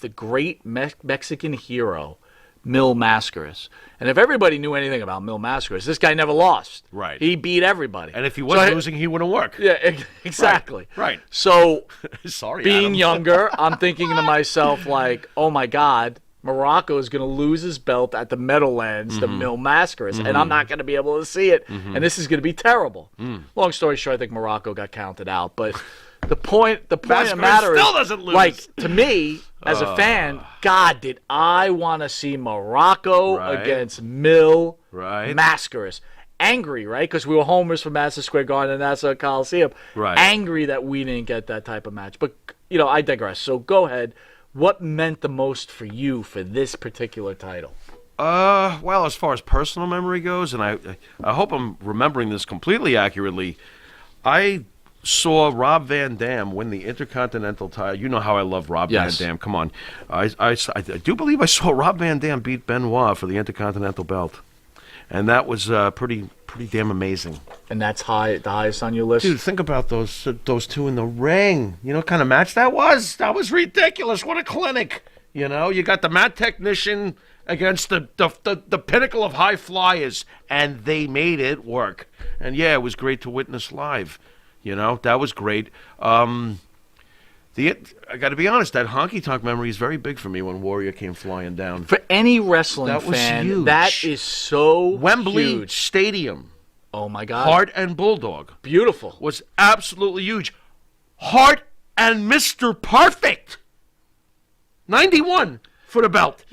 the great Mexican hero, Mil Mascaras. And if everybody knew anything about Mil Mascaras, this guy never lost. Right. He beat everybody. And if he was losing, he wouldn't work. Yeah, exactly. Right. So, Sorry, being Adam. younger, I'm thinking to myself, like, oh my God, Muraco is going to lose his belt at the Meadowlands to Mil Mascaras, and I'm not going to be able to see it, and this is going to be terrible. Long story short, I think Muraco got counted out, but the point of the matter still is, doesn't lose. like, to me, as a fan, God, did I want to see Muraco against Mil Mascaras. Angry, right? Because we were homers for Madison Square Garden and Nassau Coliseum. Right. Angry that we didn't get that type of match. But, I digress. So go ahead. What meant the most for you for this particular title? Well, as far as personal memory goes, and I hope I'm remembering this completely accurately, I saw Rob Van Dam win the Intercontinental title. You know how I love Rob Van Dam. Come on. I do believe I saw Rob Van Dam beat Benoit for the Intercontinental belt. And that was pretty damn amazing. And that's the highest on your list? Dude, think about those two in the ring. You know what kind of match that was? That was ridiculous. What a clinic. You got the mat technician against the pinnacle of high flyers, and they made it work. And yeah, it was great to witness live. That was great. I got to be honest, that honky tonk memory is very big for me when Warrior came flying down. For any wrestling That was fan, huge. that is so Wembley huge. Stadium, Oh my God. Hart and Bulldog, Beautiful. was absolutely huge. Hart and Mr. Perfect, 91 for the belt.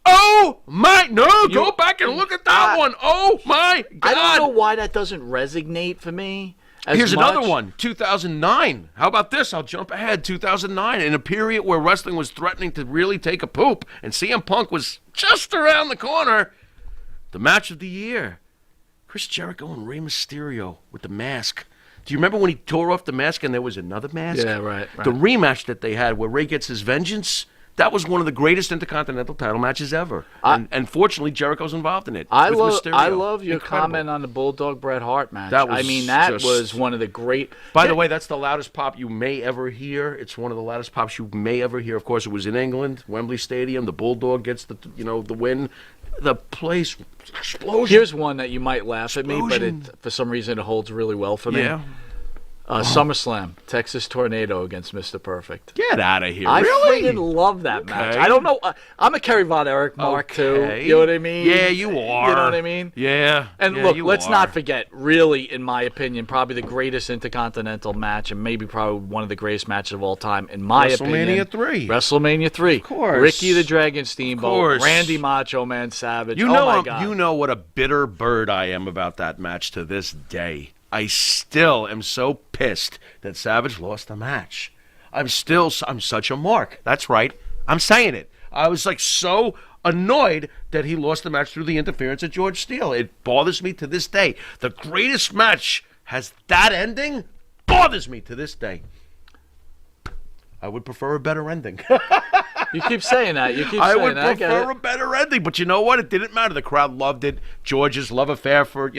Oh my! No, go back and look at that one. Oh my God! I don't know why that doesn't resonate for me. Here's another one, 2009. How about this? I'll jump ahead. 2009, in a period where wrestling was threatening to really take a poop, and CM Punk was just around the corner. The match of the year, Chris Jericho and Rey Mysterio with the mask. Do you remember when he tore off the mask and there was another mask? Yeah, right. The rematch that they had where Rey gets his vengeance. That was one of the greatest Intercontinental title matches ever. And fortunately, Jericho's involved in it. I with Mysterio. love your Incredible. comment on the Bulldog Bret Hart match. That was that just- was one of the great. By the way, that's the loudest pop you may ever hear. It's one of the loudest pops you may ever hear. Of course, it was in England, Wembley Stadium. The Bulldog gets the win. The place explosion. Here's one that you might laugh at me, but for some reason it holds really well for me. Yeah. SummerSlam, Texas Tornado against Mr. Perfect. Get out of here. I Really? freaking love that match. Okay. I don't know. I'm a Kerry Von Erich mark too. You know what I mean? Yeah, you are. You know what I mean? Yeah. And yeah, look, you let's are. not forget, really, in my opinion, probably the greatest Intercontinental match, and maybe probably one of the greatest matches of all time, in my opinion. WrestleMania 3. WrestleMania 3. Of course. Ricky the Dragon Steamboat, course. Randy Macho Man Savage. You oh know, my God. you know what a bitter bird I am about that match to this day. I still am so pissed that Savage lost the match. I'm such a mark. That's right. I'm saying it. I was like so annoyed that he lost the match through the interference of George Steele. It bothers me to this day. The greatest match has that ending. Bothers me to this day. I would prefer a better ending. You keep saying that. I saying would that. prefer a better ending, but you know what? It didn't matter. The crowd loved it. George's love affair for,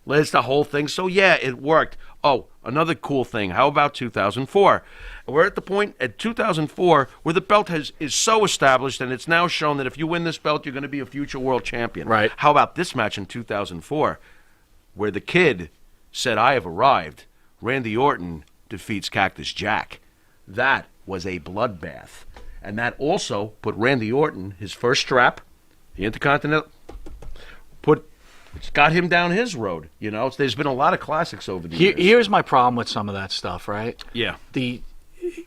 Liz, the whole thing. So, yeah, it worked. Oh, another cool thing. How about 2004? We're at the point at 2004 where the belt is so established, and it's now shown that if you win this belt, you're going to be a future world champion. Right. How about this match in 2004 where the Kid said, "I have arrived." Randy Orton defeats Cactus Jack. That was a bloodbath. And that also put Randy Orton, his first strap, the Intercontinental, got him down his road. There's been a lot of classics over the years. Here's my problem with some of that stuff, right? Yeah. The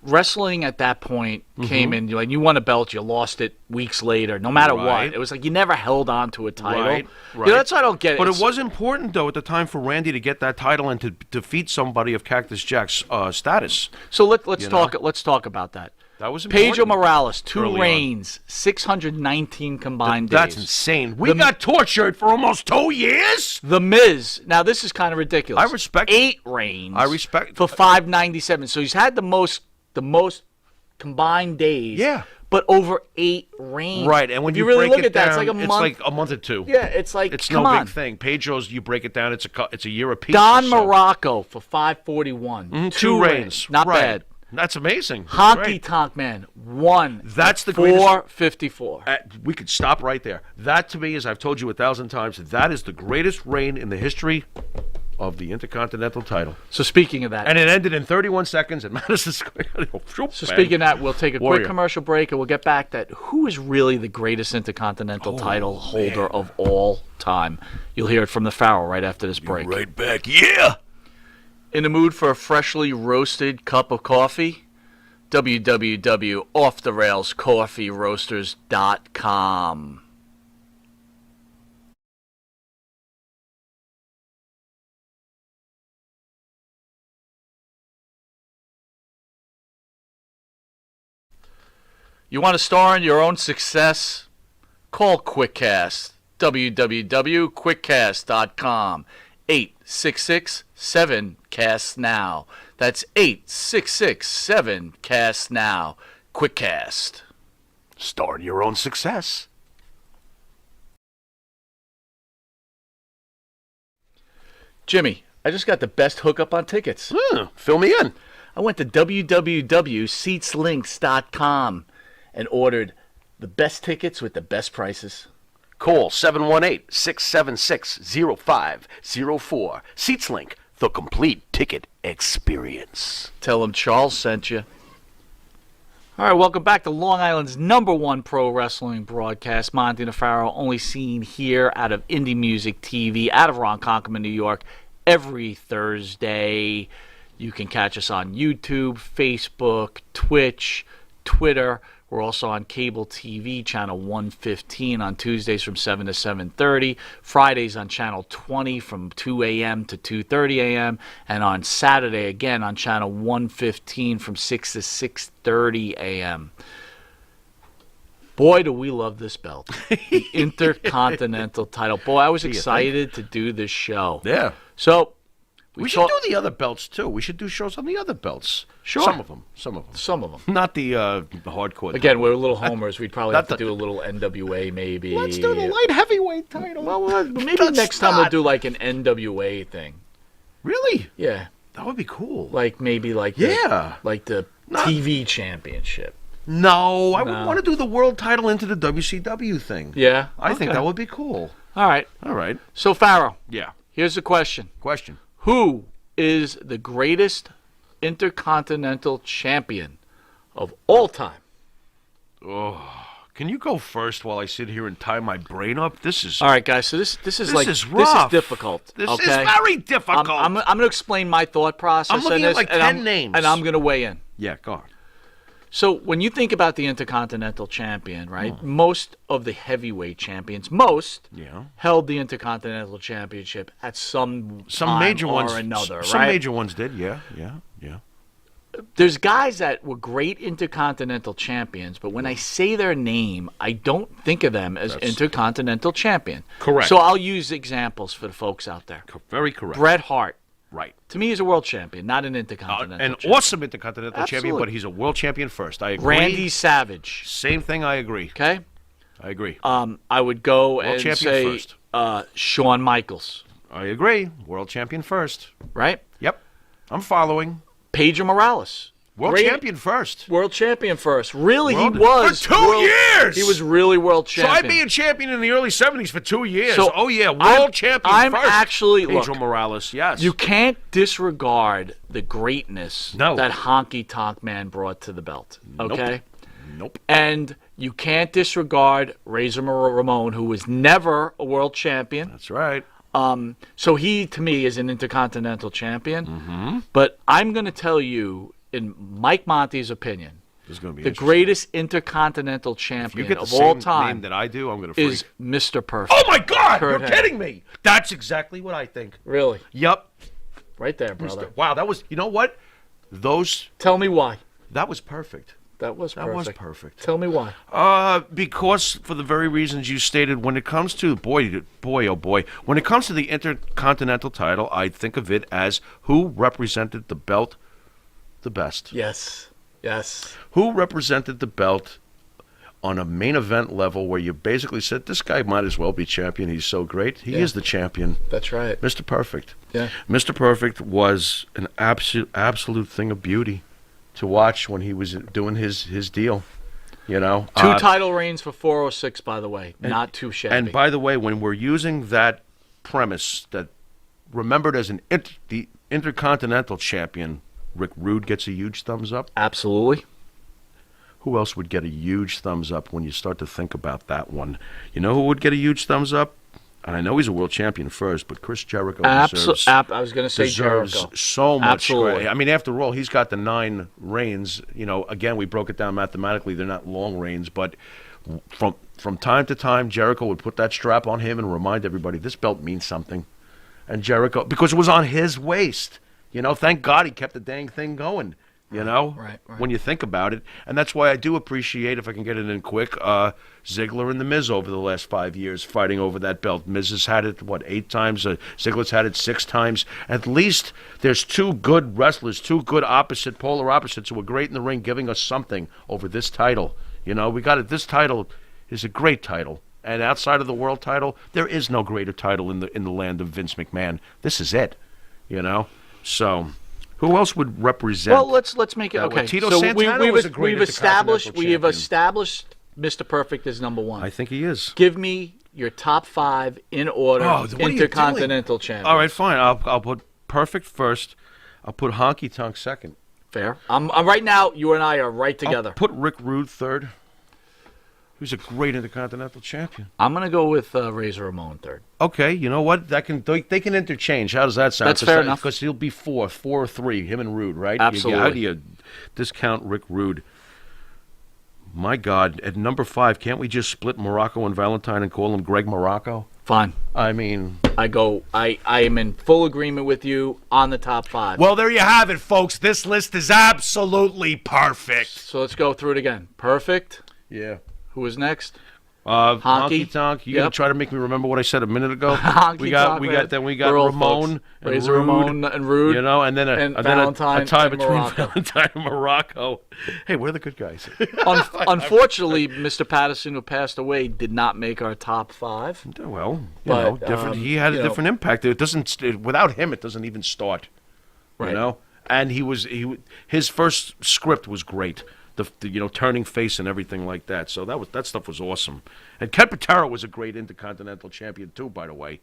wrestling at that point came in, like, you won a belt, you lost it weeks later, no matter Right. what. It was like you never held on to a title. Right. That's what I don't get. But it was important, though, at the time for Randy to get that title and to defeat somebody of Cactus Jack's status. So let's talk about that. That was important. Pedro Morales, Early 2 on. reigns, 619 combined That's days. insane. We got tortured for almost 2 years? The Miz. Now this is kind of ridiculous. I respect- 8 reigns. I respect- for 597. So he's had the most combined days. Yeah. but over 8 reigns. Right, and when if you really break look it at that, down, it's like a month. It's like a month or two. Yeah, it's like, It's come no on. big thing. Pedro's, you break it down, it's a year apiece. Don or so. Muraco for 541. 2 reigns. Not Right. bad. That's amazing. Honky Great. Tonk Man, 1. That's the greatest. 454. We could stop right there. That, to me, as I've told you 1,000 times, that is the greatest reign in the history of the Intercontinental title. So speaking of that, And it ended in 31 seconds at Madison Square Garden. So speaking of that, we'll take a Warrior. quick commercial break and we'll get back that who is really the greatest Intercontinental title holder of all time. You'll hear it from the Pharaoh right after this break. Right back. Yeah! In the mood for a freshly roasted cup of coffee? www.offtherailscoffeeroasters.com. You want to star in your own success? Call QuickCast. www.quickcast.com. 866-7-CAST-NOW. That's 866-7-CAST-NOW. QuickCast. Start your own success. Jimmy, I just got the best hookup on tickets. Fill me in. I went to www.seatslinks.com and ordered the best tickets with the best prices. Call 718-676-0504. SeatsLink, the complete ticket experience. Tell them Charles sent you. All right, welcome back to Long Island's #1 pro wrestling broadcast. Monty and the Pharaoh, only seen here out of Indie Music TV, out of Ronkonkoma, New York, every Thursday. You can catch us on YouTube, Facebook, Twitch, Twitter. We're also on cable TV, channel 115 on Tuesdays from 7 to 7:30. Fridays on channel 20 from 2 a.m. to 2:30 a.m. And on Saturday, again, on channel 115 from 6 to 6:30 a.m. Boy, do we love this belt. The Intercontinental title. Boy, I was excited to do this show. Yeah. So, We should do the other belts, too. We should do shows on the other belts. Sure. Some of them. Some of them. Not the hardcore. Again, we're little homers. We'd probably have Not to do a little NWA maybe. Let's do the light heavyweight title. Well, maybe Let's next time we'll not. do like an NWA thing. Really? Yeah. That would be cool. Like maybe like Yeah. the TV championship. No, I would No. want to do the world title into the WCW thing. Yeah. I think Okay. that would be cool. All right. All right. So Pharaoh, Yeah. here's the question. Question. Who is the greatest Intercontinental champion of all time? Can you go first while I sit here and tie my brain up? This is All right, guys. So this is This like is this is rough. difficult. This okay? is very difficult. I'm going to explain my thought process. I'm looking on at this, like and 10 names. and I'm going to weigh in. Yeah, go on. So when you think about the Intercontinental Champion, right? Hmm. Most of the heavyweight champions, Yeah. held the Intercontinental Championship at some time major or ones. another, Some right? major ones did. Yeah. There's guys that were great Intercontinental champions, but when I say their name, I don't think of them as Intercontinental champion. Correct. So I'll use examples for the folks out there. Very correct. Bret Hart, Right. to me, is a world champion, not an Intercontinental An champion. awesome Intercontinental champion, Absolutely. but he's a world champion first. I agree. Randy Savage, Same thing. I agree. okay? I agree. I would go and champion say first. Shawn Michaels, I agree. World champion first. right? Yep. I'm following. Pedro Morales, World Great- champion first. world champion first. Really, World- he was For 2 years! He was really world So champion. I'd be a champion in the early 70s for 2 years. So oh, yeah. World I'm- champion I'm first. actually- Pedro look, Morales, yes. You can't disregard the greatness No. that Honky Tonk Man brought to the belt. Okay? Nope. And you can't disregard Razor Ramon, who was never a world champion. That's right. So he, to me, is an Intercontinental champion. Mm-hmm. But I'm going to tell you, in Mike Monty's opinion, This is going to be the interesting. greatest Intercontinental If you champion get the of all same time name that I do, I'm going to freak. is Mr. Perfect. Oh, my God! Kurt You're Hennig. kidding me. That's exactly what I think. Really? Yep. Right there, brother. Wow, that was, you know what? Tell me why. That was perfect. That was perfect. That was perfect. Tell me why. Because for the very reasons you stated, when it comes to, boy, oh boy, when it comes to the Intercontinental title, I think of it as who represented the belt the best. Yes. Yes. Who represented the belt on a main event level where you basically said, this guy might as well be champion. He's so great. He is the champion. That's right. Mr. Perfect. Yeah. Mr. Perfect was an absolute thing of beauty to watch when he was doing his deal. You know, 2 title reigns for 406, by the way. Not too shabby. And by the way, when we're using that premise that remembered as the Intercontinental Champion, Rick Rude gets a huge thumbs up. Absolutely. Who else would get a huge thumbs up when you start to think about that one? You know who would get a huge thumbs up? And I know he's a world champion first, but Chris Jericho deserves. I was going to say deserves Jericho. so much Absolutely. credit. I mean, after all, he's got the 9 reigns. You know, again, we broke it down mathematically. They're not long reigns, but from time to time, Jericho would put that strap on him and remind everybody this belt means something. And Jericho, because it was on his waist. You know, thank God he kept the dang thing going. You know, right. When you think about it. And that's why I do appreciate, if I can get it in quick, Ziggler and The Miz over the last 5 years fighting over that belt. Miz has had it, 8 times? Ziggler's had it 6 times. At least there's 2 good wrestlers, 2 good polar opposites who are great in the ring giving us something over this title. You know, we got it. This title is a great title. And outside of the world title, there is no greater title in the land of Vince McMahon. This is it, you know? So... who else would represent? Well, let's make it okay. Tito so Santana was a great we have established champion. Mr. Perfect as number 1. I think he is. Give me your top 5 in order. What are you Intercontinental champion. All right, fine. I'll put Perfect first. I'll put Honky Tonk second. Fair. I'm right now. You and I are right together. I'll put Rick Rude third. Who's a great Intercontinental champion. I'm gonna go with Razor Ramon third. Okay, you know what? They can interchange. How does that sound? That's fair enough. Because he'll be 4 or 3. Him and Rude, right? Absolutely. How do you discount Rick Rude? My God, at number 5, can't we just split Muraco and Valentine and call him Greg Muraco? Fine. I mean, I am in full agreement with you on the top 5. Well, there you have it, folks. This list is absolutely perfect. So let's go through it again. Perfect. yeah. Who was next? Honky Tonk. You gonna try to make me remember what I said a minute ago? Honky Tonk. We got Ramon and Razor Rude, Ramon and Rude. You know, and then a Valentine tie and between Muraco. Valentine and Muraco. Hey, we're the good guys. Unfortunately, Mr. Patterson, who passed away, did not make our top 5. Well, But, different. He had a different impact. It doesn't. Without him, it doesn't even start. Right. You know, and his first script was great. The turning face and everything like that. So that stuff was awesome. And Ken Patera was a great Intercontinental Champion too, by the way.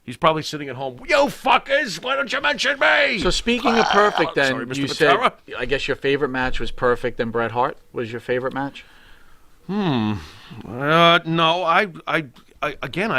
He's probably sitting at home. Yo, fuckers! Why don't you mention me? So speaking of Perfect, then sorry, Mr. you Patera. said I guess your favorite match was Perfect and Bret Hart. Was your favorite match? No, I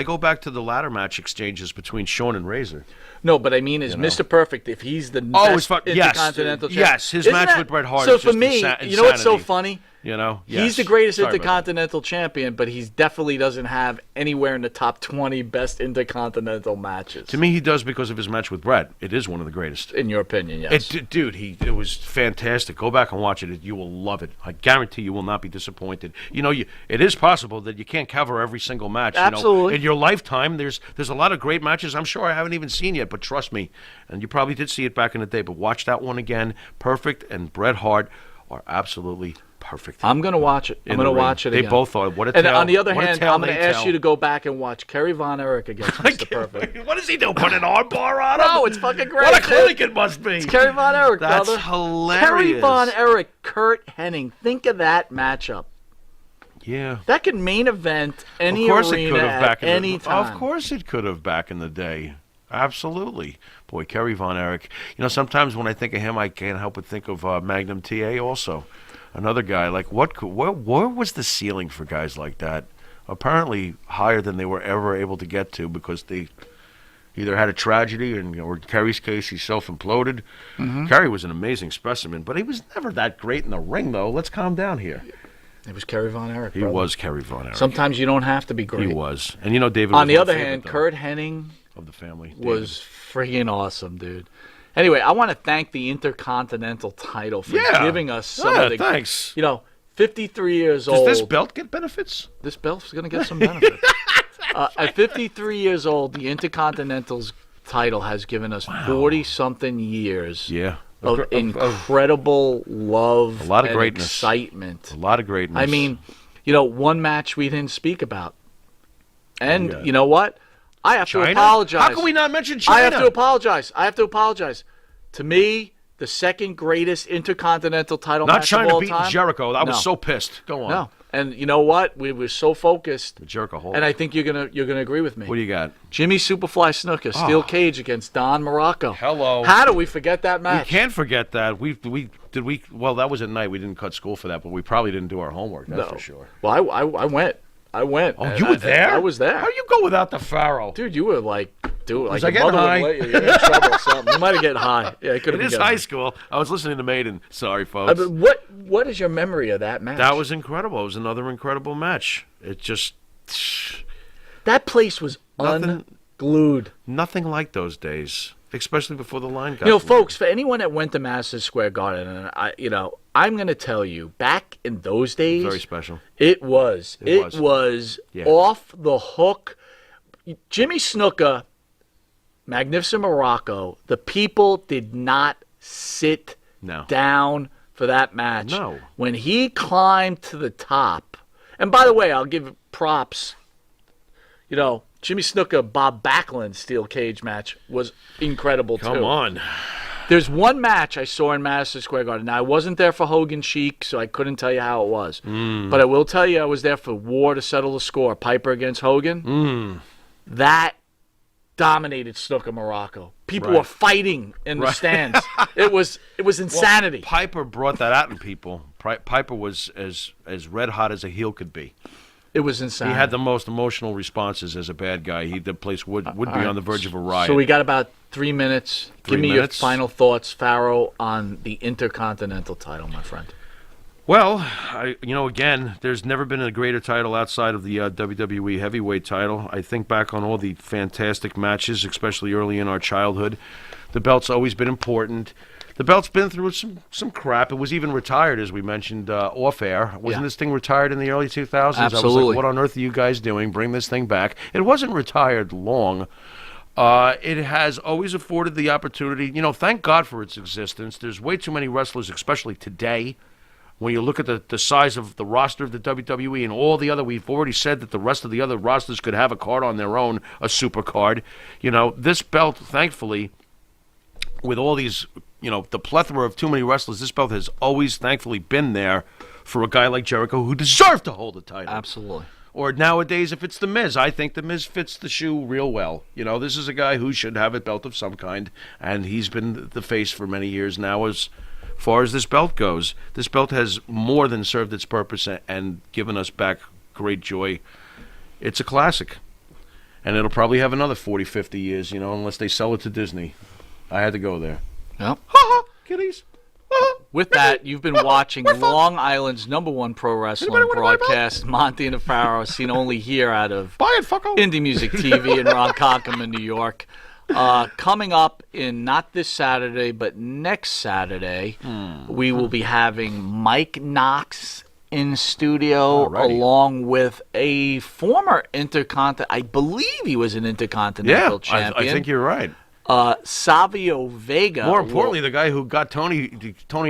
go back to the ladder match exchanges between Shawn and Razor. No, but I mean, is Mr. Perfect, if he's the best Intercontinental champion? Yes, his match with Bret Hart So is for just me, insanity. you know what's so funny? You know, He's the greatest Sorry about Intercontinental champion, but he definitely doesn't have anywhere in the top 20 best Intercontinental matches. To me, he does because of his match with Bret. It is one of the greatest. In your opinion, yes. Dude, it was fantastic. Go back and watch it. You will love it. I guarantee you will not be disappointed. You know, it is possible that you can't cover every single match. Absolutely. You know, in your lifetime, there's a lot of great matches I'm sure I haven't even seen yet, but trust me, and you probably did see it back in the day, but watch that one again. Perfect and Bret Hart are absolutely perfect. I'm going to watch it. I'm going to watch it again. They both are. What a And tale. on the other hand, I'm going to ask tell. you to go back and watch Kerry Von Erich against Mr. Perfect. What does he do? Put an armbar on him? No, it's fucking great. What a clinic it must be. It's Kerry Von Erich, That's brother. hilarious. Kerry Von Erich, Kurt Hennig. Think of that matchup. Yeah. That could main event any Of course arena it could have back at any time. Of course it could have back in the day. Absolutely. Boy, Kerry Von Erich. You know, sometimes when I think of him, I can't help but think of Magnum TA also. Another guy. Like, where was the ceiling for guys like that? Apparently higher than they were ever able to get to because they either had a tragedy or in Kerry's case, he self-imploded. Mm-hmm. Kerry was an amazing specimen, but he was never that great in the ring, though. Let's calm down here. It was Kerry Von Erich. He was Kerry Von Erich. Sometimes you don't have to be great. He was. And you know, David On was the my other favorite, hand, though, Kurt Hennig of the family was friggin' awesome, dude. Anyway, I want to thank the Intercontinental title for giving us some of the... Thanks. 53 years old... Does this belt get benefits? This belt's going to get some benefits. At 53 years old, the Intercontinental's title has given us 40-something years of incredible love a lot of and greatness. excitement. A lot of greatness. I mean, one match we didn't speak about. And Yeah. you know what? I have to China? apologize. How can we not mention China? I have to apologize. To me, the second greatest intercontinental title Not match China of all beating time. Jericho. I was No. so pissed. Go on. No. And you know what? We were so focused. The Jericho hold. And I think you're gonna agree with me. What do you got? Jimmy Superfly Snuka, steel cage against Don Muraco. Hello. How do we forget that match? We can't forget that. Well, that was at night. We didn't cut school for that, but we probably didn't do our homework. That's for sure. Well, I went. Oh, you were there? I was there. How you go without the Pharaoh? Dude, you were like, Was your I getting mother high? wouldn't let you. You're in trouble or something. You might have gotten high. Yeah, it could have It been is getting high school. I was listening to Maiden. Sorry, folks. But what is your memory of that match? That was incredible. It was another incredible match. It just that place was Nothing- unglued. nothing like those days, especially before the line got. Folks, for anyone that went to Madison Square Garden, and I'm going to tell you, back in those days, very special. it was Yeah. off the hook. Jimmy Snuka, Magnificent Morocco, the people did not sit No. down for that match. No. When he climbed to the top, and by the way, I'll give props. Jimmy Snuka, Bob Backlund steel cage match was incredible too. Come on. There's one match I saw in Madison Square Garden. Now, I wasn't there for Hogan Chic, so I couldn't tell you how it was. But I will tell you I was there for War to Settle the Score, Piper against Hogan. That dominated Snuka Morocco. People were fighting in the stands. It was insanity. Well, Piper brought that out in people. Piper was as red hot as a heel could be. It was insanity. He had the most emotional responses as a bad guy. The place would be on the verge of a riot. So we got about 3 minutes. Give me minutes? your final thoughts, Pharaoh, on the Intercontinental title, my friend. Well, again, there's never been a greater title outside of the WWE Heavyweight title. I think back on all the fantastic matches, especially early in our childhood. The belt's always been important. The belt's been through some crap. It was even retired, as we mentioned, off air. Wasn't this thing retired in the early 2000s? I was Absolutely. like, what on earth are you guys doing? Bring this thing back. It wasn't retired long. It has always afforded the opportunity. Thank God for its existence. There's way too many wrestlers, especially today. When you look at the size of the roster of the WWE and all the other, we've already said that the rest of the other rosters could have a card on their own, a super card. This belt, thankfully, with all these, the plethora of too many wrestlers, this belt has always, thankfully, been there for a guy like Jericho who deserved to hold the title. Absolutely. Or nowadays, if it's The Miz, I think The Miz fits the shoe real well. This is a guy who should have a belt of some kind, and he's been the face for many years now as far as this belt goes. This belt has more than served its purpose and given us back great joy. It's a classic. And it'll probably have another 40, 50 years, unless they sell it to Disney. I had to go there. Yep. Ha-ha, kitties. With that, you've been watching Long Island's #1 pro wrestling broadcast, Monty and the Pharaoh, seen only here out of Buy it, fucko. Indie Music TV in Ronkonkoma, New York. Coming up in not this Saturday, but next Saturday, we will be having Mike Knox in studio, along with a former Intercontinental, I believe he was an Intercontinental champion. I think you're right. Savio Vega. More importantly, the guy who got Tony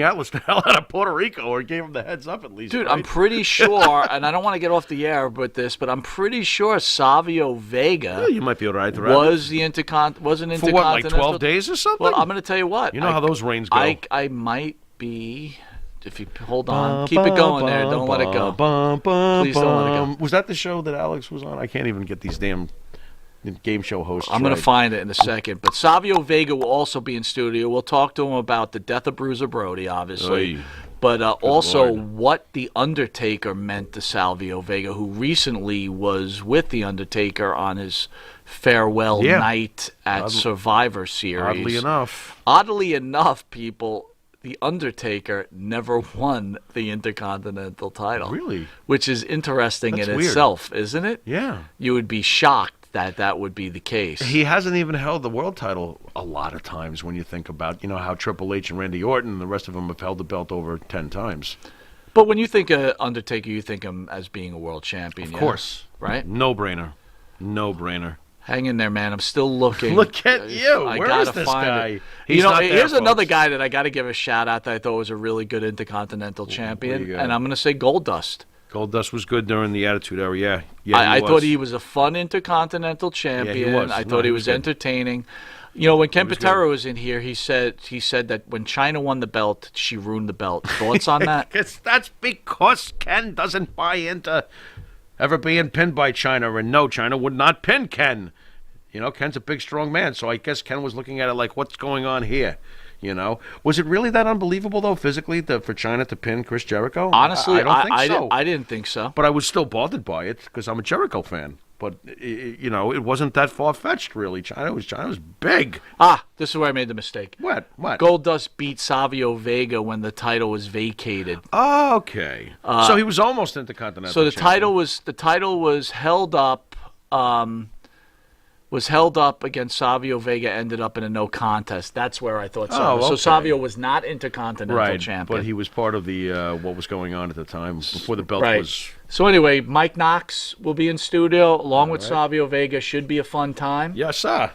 Atlas the hell out of Puerto Rico, or gave him the heads up at least. Dude, right? I'm pretty sure, and I don't want to get off the air with this, but I'm pretty sure Savio Vega You might be all right. was an Intercontinental. For what, like 12 days or something? Well, I'm going to tell you what. You know how those reigns go. I might be. If you hold on, keep it going there. Don't let it go. Please don't let it go. Was that the show that Alex was on? I can't even get these damn game show hosts. I'm going to find it in a second. But Savio Vega will also be in studio. We'll talk to him about the death of Bruiser Brody, obviously. Oy. But also Lord. what The Undertaker meant to Savio Vega, who recently was with The Undertaker on his farewell night at Survivor Series. Oddly enough, people, The Undertaker never won the Intercontinental title. Really? Which is interesting That's in weird. itself, isn't it? Yeah. You would be shocked that would be the case. He hasn't even held the world title a lot of times when you think about, how Triple H and Randy Orton and the rest of them have held the belt over 10 times. But when you think of Undertaker, you think him as being a world champion. Of course. Right? No-brainer. No-brainer. Hang in there, man. I'm still looking. Look at you. I Where gotta is this find guy? it. He's not there, here's another folks. guy that I got to give a shout out that I thought was a really good Intercontinental champion, got? and I'm going to say Goldust. Goldust was good during the Attitude Era. Yeah, yeah. I was. thought he was a fun Intercontinental Champion. was. I No, thought he he was was good. entertaining. You know, when Ken was Patera was in here, he said that when China won the belt, she ruined the belt. Thoughts on that? That's because Ken doesn't buy into ever being pinned by China, and no, China would not pin Ken. You know, Ken's a big, strong man, so I guess Ken was looking at it like, what's going on here? You know, was it really that unbelievable though, physically, for China to pin Chris Jericho? Honestly, I don't think so. I didn't think so. But I was still bothered by it because I'm a Jericho fan. But you know, it wasn't that far fetched, really. China was big. This is where I made the mistake. What? Goldust beat Savio Vega when the title was vacated. Oh, okay. So he was almost Intercontinental. So the champion. title was held up. Was held up against Savio Vega, ended up in a no contest. That's where I thought Savio. So okay. Savio was not Intercontinental champion. But he was part of the what was going on at the time before the belt was. So anyway, Mike Knox will be in studio along with Savio Vega. Should be a fun time. Yes, sir.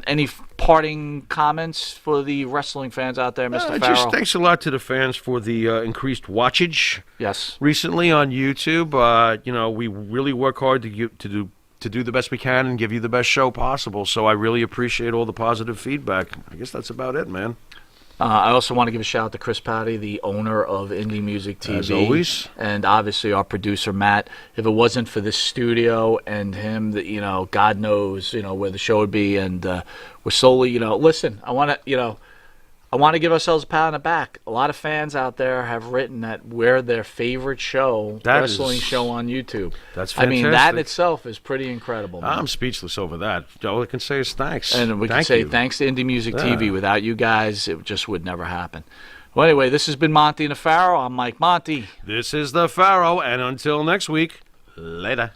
Any parting comments for the wrestling fans out there, Mr. Farrell? Just thanks a lot to the fans for the increased watchage. Yes. Recently on YouTube, you know, we really work hard to do the best we can and give you the best show possible. So I really appreciate all the positive feedback. I guess that's about it, man. I also want to give a shout out to Chris Patty, the owner of Indie Music TV. As always. And obviously our producer, Matt. If it wasn't for this studio and him, that, you know, God knows, you know, where the show would be. And we're solely, you know, listen, I want to give ourselves a pat on the back. A lot of fans out there have written that we're their favorite wrestling show on YouTube. That's I mean, that in fantastic. itself is pretty incredible, man. I'm speechless over that. All I can say is thanks. And we can Thank say you. thanks to Indie Music Yeah. TV. Without you guys, it just would never happen. Well, anyway, this has been Monty and the Pharaoh. I'm Mike Monty. This is the Pharaoh, and until next week, later.